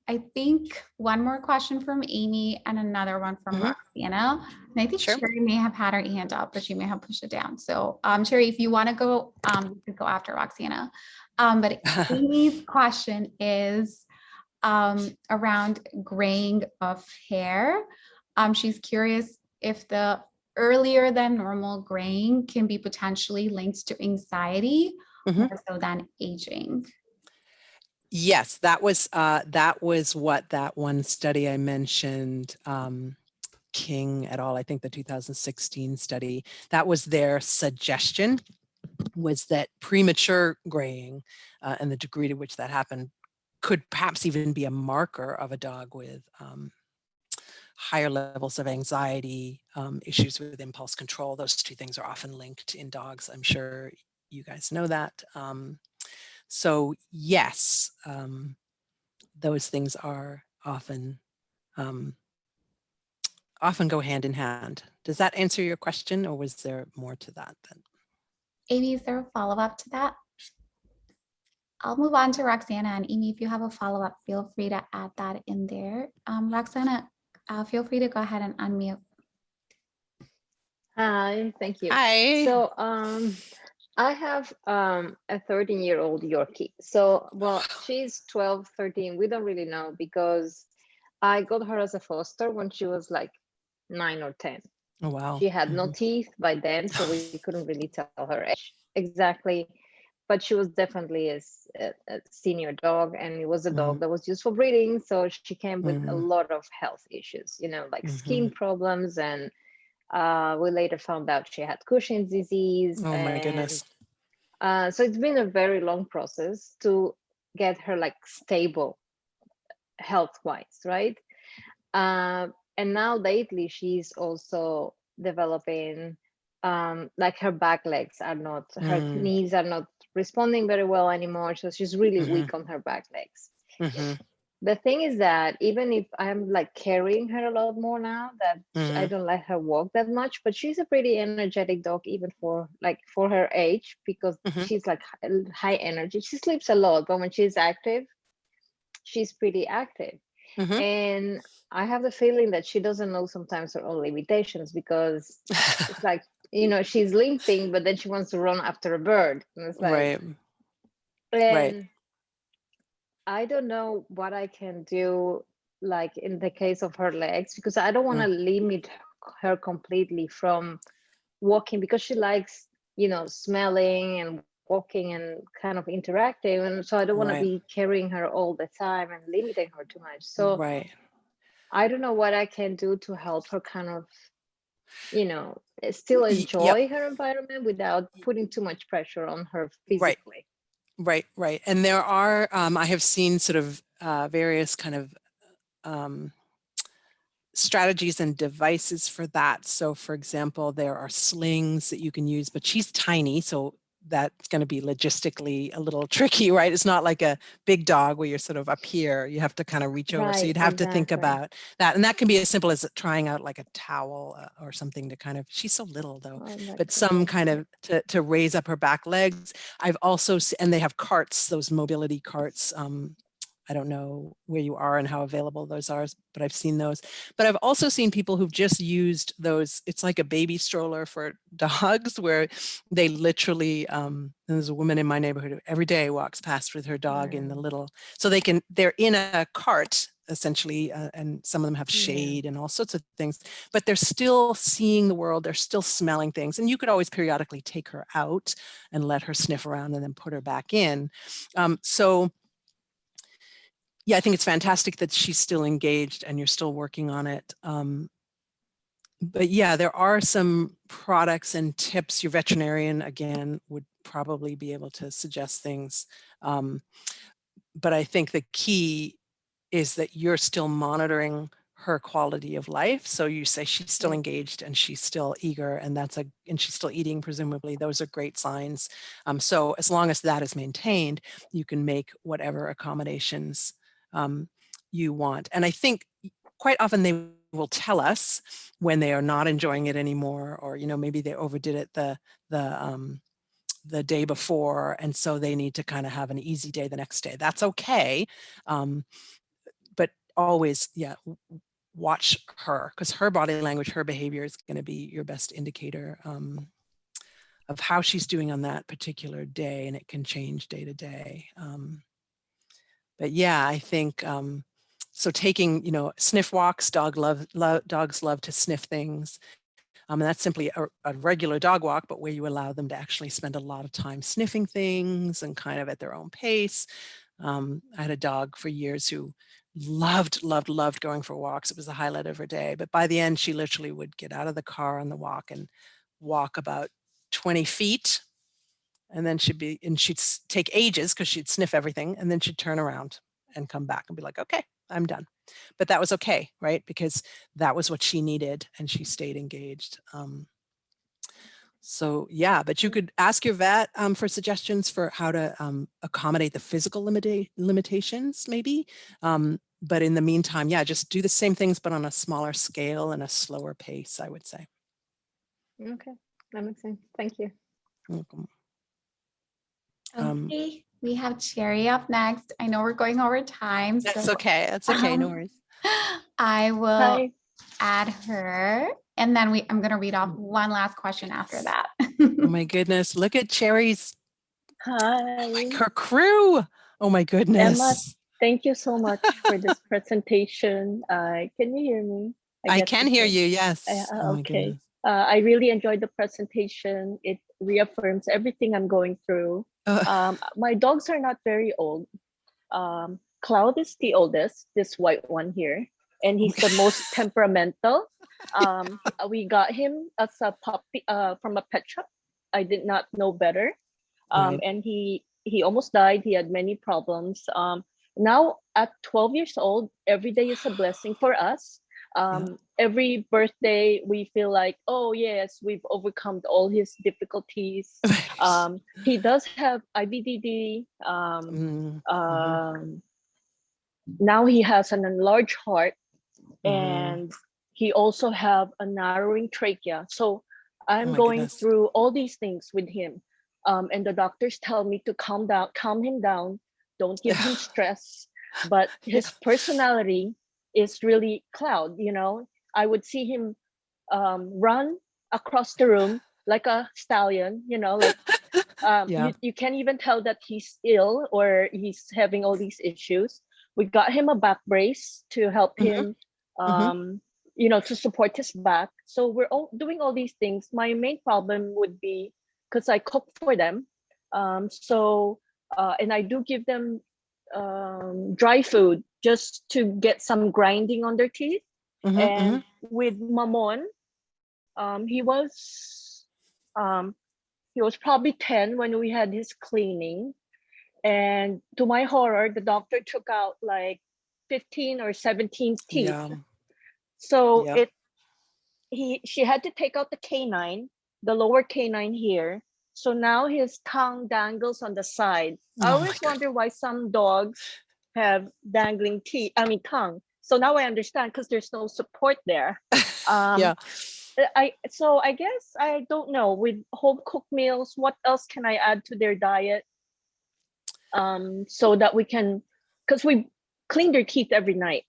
A: I think, one more question from Amy and another one from Roxana. And I think Sherry may have had her hand up, but she may have pushed it down. So Sherry, if you want to go, you could go after Roxana. But Amy's question is around graying of hair. She's curious if the earlier than normal graying can be potentially linked to anxiety more so than aging.
B: Yes, that was what that one study I mentioned, King et al., I think the 2016 study, that was their suggestion, was that premature graying and the degree to which that happened could perhaps even be a marker of a dog with higher levels of anxiety, issues with impulse control. Those two things are often linked in dogs. I'm sure you guys know that. So yes, those things are often go hand in hand. Does that answer your question, or was there more to that then?
A: Amy, is there a follow-up to that? I'll move on to Roxana, and Amy, if you have a follow-up, feel free to add that in there. Roxana, feel free to go ahead and unmute.
E: Hi, thank you.
B: Hi.
E: So I have a 13-year-old Yorkie. So, well, she's 12, 13. We don't really know because I got her as a foster when she was like 9 or 10.
B: Oh, wow.
E: She had no teeth by then, so we couldn't really tell her age exactly. But she was definitely a senior dog, and it was a dog that was used for breeding. So she came with a lot of health issues, you know, like skin problems. And we later found out she had Cushing's disease.
B: Oh, my goodness.
E: So it's been a very long process to get her like stable health-wise, right? And now lately she's also developing like her back legs are not, her knees are not responding very well anymore. So she's really weak on her back legs. The thing is that even if I'm like carrying her a lot more now, that I don't let her walk that much, but she's a pretty energetic dog, even for her age, because she's like high energy. She sleeps a lot, but when she's active, she's pretty active. And I have the feeling that she doesn't know sometimes her own limitations, because it's like, you know, she's limping, but then she wants to run after a bird. And it's like, and I don't know what I can do, like in the case of her legs, because I don't want to limit her completely from walking, because she likes, you know, smelling and walking and kind of interacting. And so I don't want to be carrying her all the time and limiting her too much. So I don't know what I can do to help her kind of, you know, still enjoy her environment without putting too much pressure on her physically.
B: Right, right. And there are, I have seen sort of various kind of strategies and devices for that. So for example, there are slings that you can use, but she's tiny, so that's going to be logistically a little tricky, right? It's not like a big dog where you're sort of up here, you have to kind of reach over. So you'd have to think about that. And that can be as simple as trying out like a towel or something to kind of, she's so little though, but some kind of to raise up her back legs. I've also, and they have carts, those mobility carts. I don't know where you are and how available those are, but I've seen those. But I've also seen people who've just used those. It's like a baby stroller for dogs where they literally, there's a woman in my neighborhood who every day walks past with her dog in the little, so they're in a cart essentially, and some of them have shade and all sorts of things, but they're still seeing the world, they're still smelling things. And you could always periodically take her out and let her sniff around and then put her back in. So yeah, I think it's fantastic that she's still engaged and you're still working on it. But yeah, there are some products and tips. Your veterinarian, again, would probably be able to suggest things. But I think the key is that you're still monitoring her quality of life. So you say she's still engaged and she's still eager, and and she's still eating, presumably. Those are great signs. So as long as that is maintained, you can make whatever accommodations you want. And I think quite often they will tell us when they are not enjoying it anymore, or maybe they overdid it the day before, and so they need to kind of have an easy day the next day. That's okay, but always, watch her, because her body language, her behavior is going to be your best indicator of how she's doing on that particular day, and it can change day to day. But yeah, I think so. Taking sniff walks. Dogs love to sniff things, and that's simply a regular dog walk, but where you allow them to actually spend a lot of time sniffing things and kind of at their own pace. I had a dog for years who loved going for walks. It was the highlight of her day. But by the end, she literally would get out of the car on the walk and walk about 20 feet. And then she'd take ages because she'd sniff everything. And then she'd turn around and come back and be like, okay, I'm done. But that was okay, right? Because that was what she needed and she stayed engaged. So yeah, but you could ask your vet for suggestions for how to accommodate the physical limitations maybe. But in the meantime, yeah, just do the same things, but on a smaller scale and a slower pace, I would say.
E: Okay, that makes sense. Thank you.
B: You're welcome.
A: Okay, we have Cherry up next. I know we're going over time.
B: That's
A: so,
B: okay. That's okay. No worries.
A: I will
E: Hi.
A: add her, and then I'm going to read off one last question after that.
B: Oh my goodness. Look at Cherry's,
E: Hi.
B: like her crew. Oh my goodness.
E: Emma, thank you so much for this presentation. Can you hear me?
B: I can hear you. Yes. Oh my
E: Okay.
B: goodness.
E: I really enjoyed the presentation. It reaffirms everything I'm going through. My dogs are not very old. Cloud is the oldest, this white one here, and he's the most temperamental. We got him as a puppy from a pet shop. I did not know better. And he almost died. He had many problems. Now at 12 years old, every day is a blessing for us. Every birthday we feel like, oh yes, we've overcome all his difficulties. He does have IBDD. Now he has an enlarged heart, and he also have a narrowing trachea. So I'm going through all these things with him. And the doctors tell me to calm him down, don't give him stress. But his personality is really Cloud. I would see him run across the room like a stallion, you can't even tell that he's ill or he's having all these issues. We got him a back brace to help him, to support his back. So we're all doing all these things. My main problem would be because I cook for them. And I do give them dry food just to get some grinding on their teeth. And with Mamon, he was probably 10 when we had his cleaning,
F: And to my horror, the doctor took out like 15 or 17 teeth.
B: Yeah.
F: So
B: Yep.
F: she had to take out the canine, the lower canine here. So now his tongue dangles on the side. I
B: Oh
F: always wonder why some dogs have dangling teeth, tongue. So now I understand, because there's no support there.
B: Yeah.
F: So I guess, I don't know, with home cooked meals, what else can I add to their diet? So that we can, because we clean their teeth every night.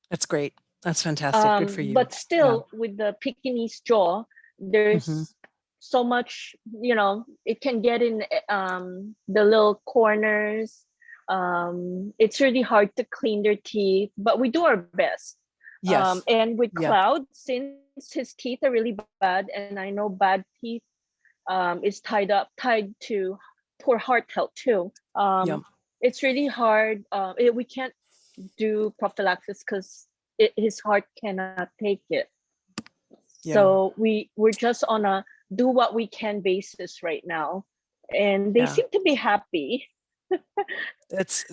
B: That's great. That's fantastic. Good for you.
F: But still, with the Pekingese jaw, there's so much, it can get in the little corners. It's really hard to clean their teeth, but we do our best.
B: Yes.
F: And with Cloud, since his teeth are really bad, and I know bad teeth is tied to poor heart health too. It's really hard. We can't do prophylaxis because his heart cannot take it. So we're just on a do what we can basis right now, and they seem to be happy.
B: That's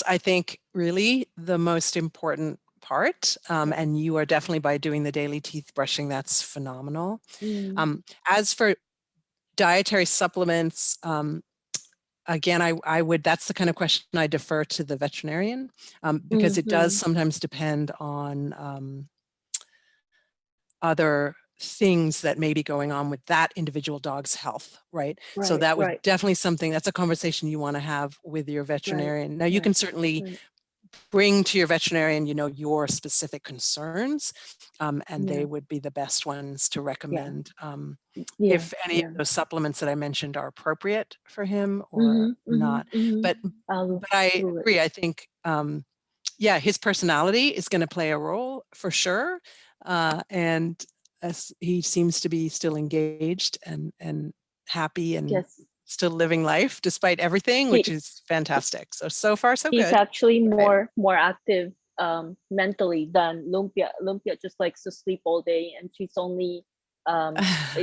B: I think really the most important part. And you are definitely, by doing the daily teeth brushing, that's phenomenal. As for dietary supplements, again, I would, that's the kind of question I defer to the veterinarian, because it does sometimes depend on other things that may be going on with that individual dog's health, right? So that would definitely something, that's a conversation you want to have with your veterinarian. Now you can certainly bring to your veterinarian, your specific concerns, and they would be the best ones to recommend if any of those supplements that I mentioned are appropriate for him or not. But I agree. I think, his personality is going to play a role for sure. And as he seems to be still engaged and happy and still living life despite everything, which is fantastic. So far, so good.
F: He's actually more active mentally than Lumpia. Lumpia just likes to sleep all day, and she's only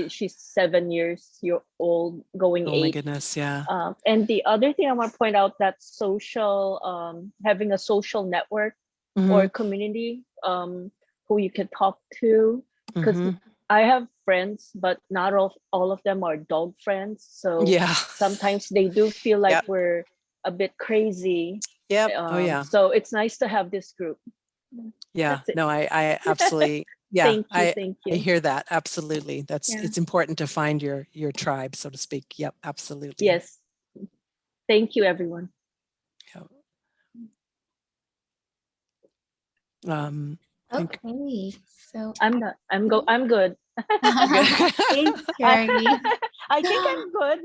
F: she's 7 years old, going 8.
B: Oh my goodness, yeah.
F: And the other thing I want to point out, that social, having a social network or community who you can talk to, because I have friends, but not all of them are dog friends. So sometimes they do feel like we're a bit crazy. So it's nice to have this group.
B: No, I absolutely
F: Thank you.
B: I hear that. Absolutely. It's important to find your tribe, so to speak. Yep, absolutely.
F: Yes. Thank you, everyone.
A: Okay, so
F: I'm good.
A: Thanks, Carrie.
F: I think I'm good.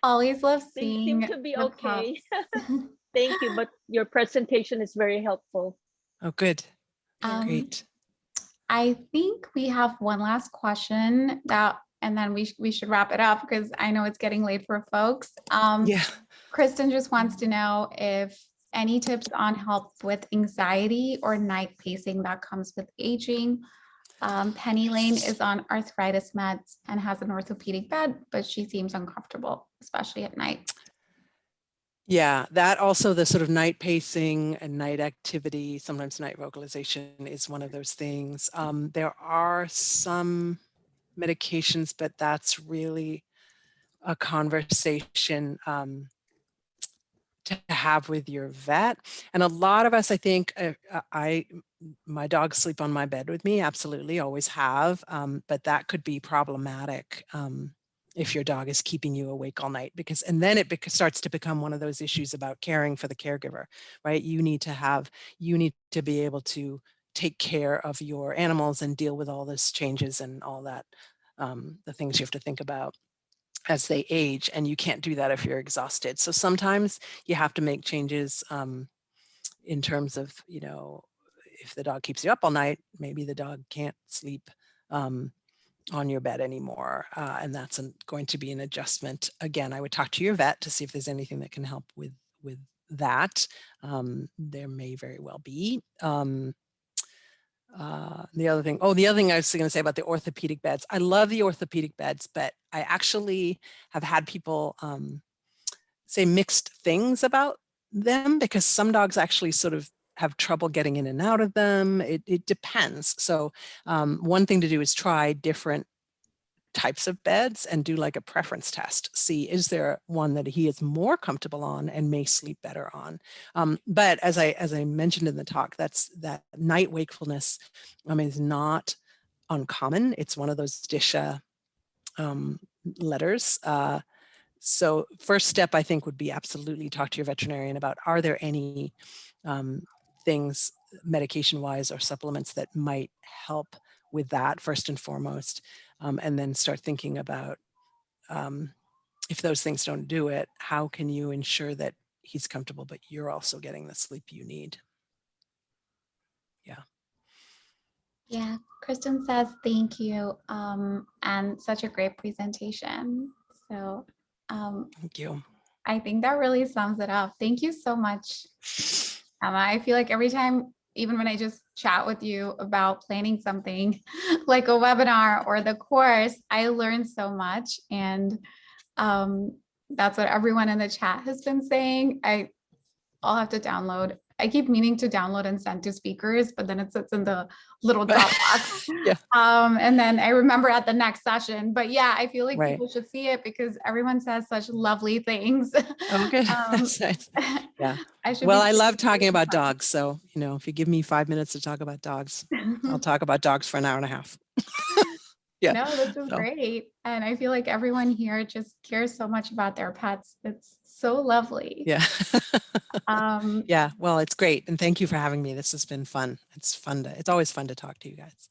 A: Always love
F: Things
A: seeing
F: seem to be
A: the
F: okay.
A: pups.
F: Thank you, but your presentation is very helpful.
B: Oh, good. Great.
A: I think we have one last question and then we should wrap it up because I know it's getting late for folks. Kristen just wants to know if any tips on help with anxiety or night pacing that comes with aging. Penny Lane is on arthritis meds and has an orthopedic bed, but she seems uncomfortable, especially at night.
B: Yeah, that also, the sort of night pacing and night activity, sometimes night vocalization, is one of those things. There are some medications, but that's really a conversation to have with your vet. And a lot of us, I think, my dogs sleep on my bed with me, absolutely, always have, but that could be problematic if your dog is keeping you awake all night, and then it starts to become one of those issues about caring for the caregiver, right? You need to be able to take care of your animals and deal with all those changes and all that, the things you have to think about as they age, and you can't do that if you're exhausted. So sometimes you have to make changes in terms of, if the dog keeps you up all night, maybe the dog can't sleep on your bed anymore, and that's going to be an adjustment. Again, I would talk to your vet to see if there's anything that can help with that. There may very well be. The other thing I was going to say about the orthopedic beds, I love the orthopedic beds, but I actually have had people say mixed things about them, because some dogs actually sort of have trouble getting in and out of them. It depends. So one thing to do is try different types of beds and do like a preference test. See, is there one that he is more comfortable on and may sleep better on? But as I mentioned in the talk, that night wakefulness is not uncommon. It's one of those DISHA letters. So first step, I think, would be absolutely talk to your veterinarian about, are there any things medication-wise or supplements that might help with that first and foremost, and then start thinking about if those things don't do it, how can you ensure that he's comfortable, but you're also getting the sleep you need? Yeah.
A: Yeah, Kristen says thank you, and such a great presentation. So
B: Thank you.
A: I think that really sums it up. Thank you so much, Emma. I feel like every time, even when I just chat with you about planning something like a webinar or the course, I learned so much. And that's what everyone in the chat has been saying. I'll have to download. I keep meaning to download and send to speakers, but then it sits in the little Dropbox.
B: Yeah.
A: And then I remember at the next session. But yeah, I feel like
B: Right.
A: people should see it because everyone says such lovely things.
B: Oh, good. That's nice. Yeah.
A: Well,
B: I love talking about dogs. So, if you give me 5 minutes to talk about dogs, I'll talk about dogs for an hour and a half. Yeah.
A: No, this is great. And I feel like everyone here just cares so much about their pets. It's so lovely.
B: Yeah. Yeah. Well, it's great. And thank you for having me. This has been fun. It's always fun to talk to you guys.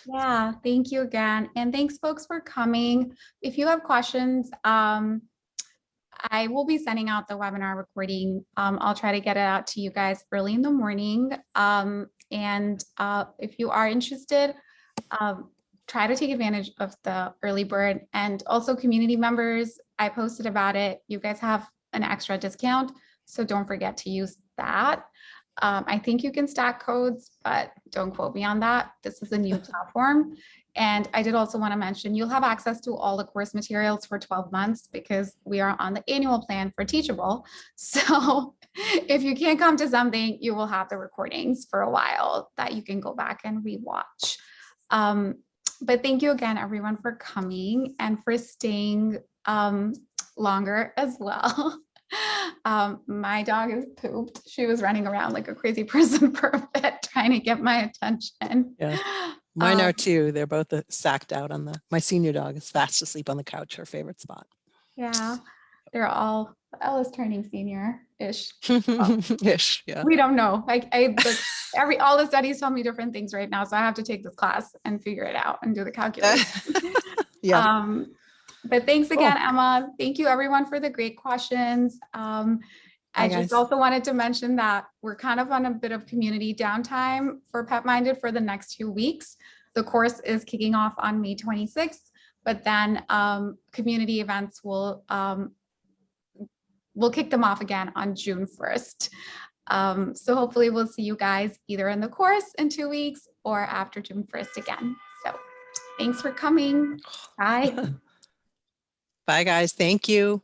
A: Yeah. Thank you again. And thanks folks for coming. If you have questions, I will be sending out the webinar recording. I'll try to get it out to you guys early in the morning. And if you are interested, try to take advantage of the early bird, and also community members. I posted about it. You guys have an extra discount, so don't forget to use that. I think you can stack codes, but don't quote me on that. This is a new platform. And I did also want to mention, you'll have access to all the course materials for 12 months because we are on the annual plan for Teachable. So if you can't come to something, you will have the recordings for a while that you can go back and rewatch. But thank you again, everyone, for coming and for staying longer as well. My dog is pooped. She was running around like a crazy person for a bit, trying to get my attention.
B: Yeah, mine are too. They're both sacked out on my senior dog is fast asleep on the couch, her favorite spot.
A: Yeah, they're all, Ella's turning senior-ish.
B: Ish, yeah.
A: We don't know. All the studies tell me different things right now, so I have to take this class and figure it out and do the calculation.
B: Yeah.
A: But thanks again, Emma. Thank you everyone for the great questions. I just also wanted to mention that we're kind of on a bit of community downtime for Petminded for the next 2 weeks. The course is kicking off on May 26th, but then community events we'll kick them off again on June 1st. So hopefully we'll see you guys either in the course in 2 weeks or after June 1st again. So thanks for coming. Bye.
B: Bye, guys. Thank you.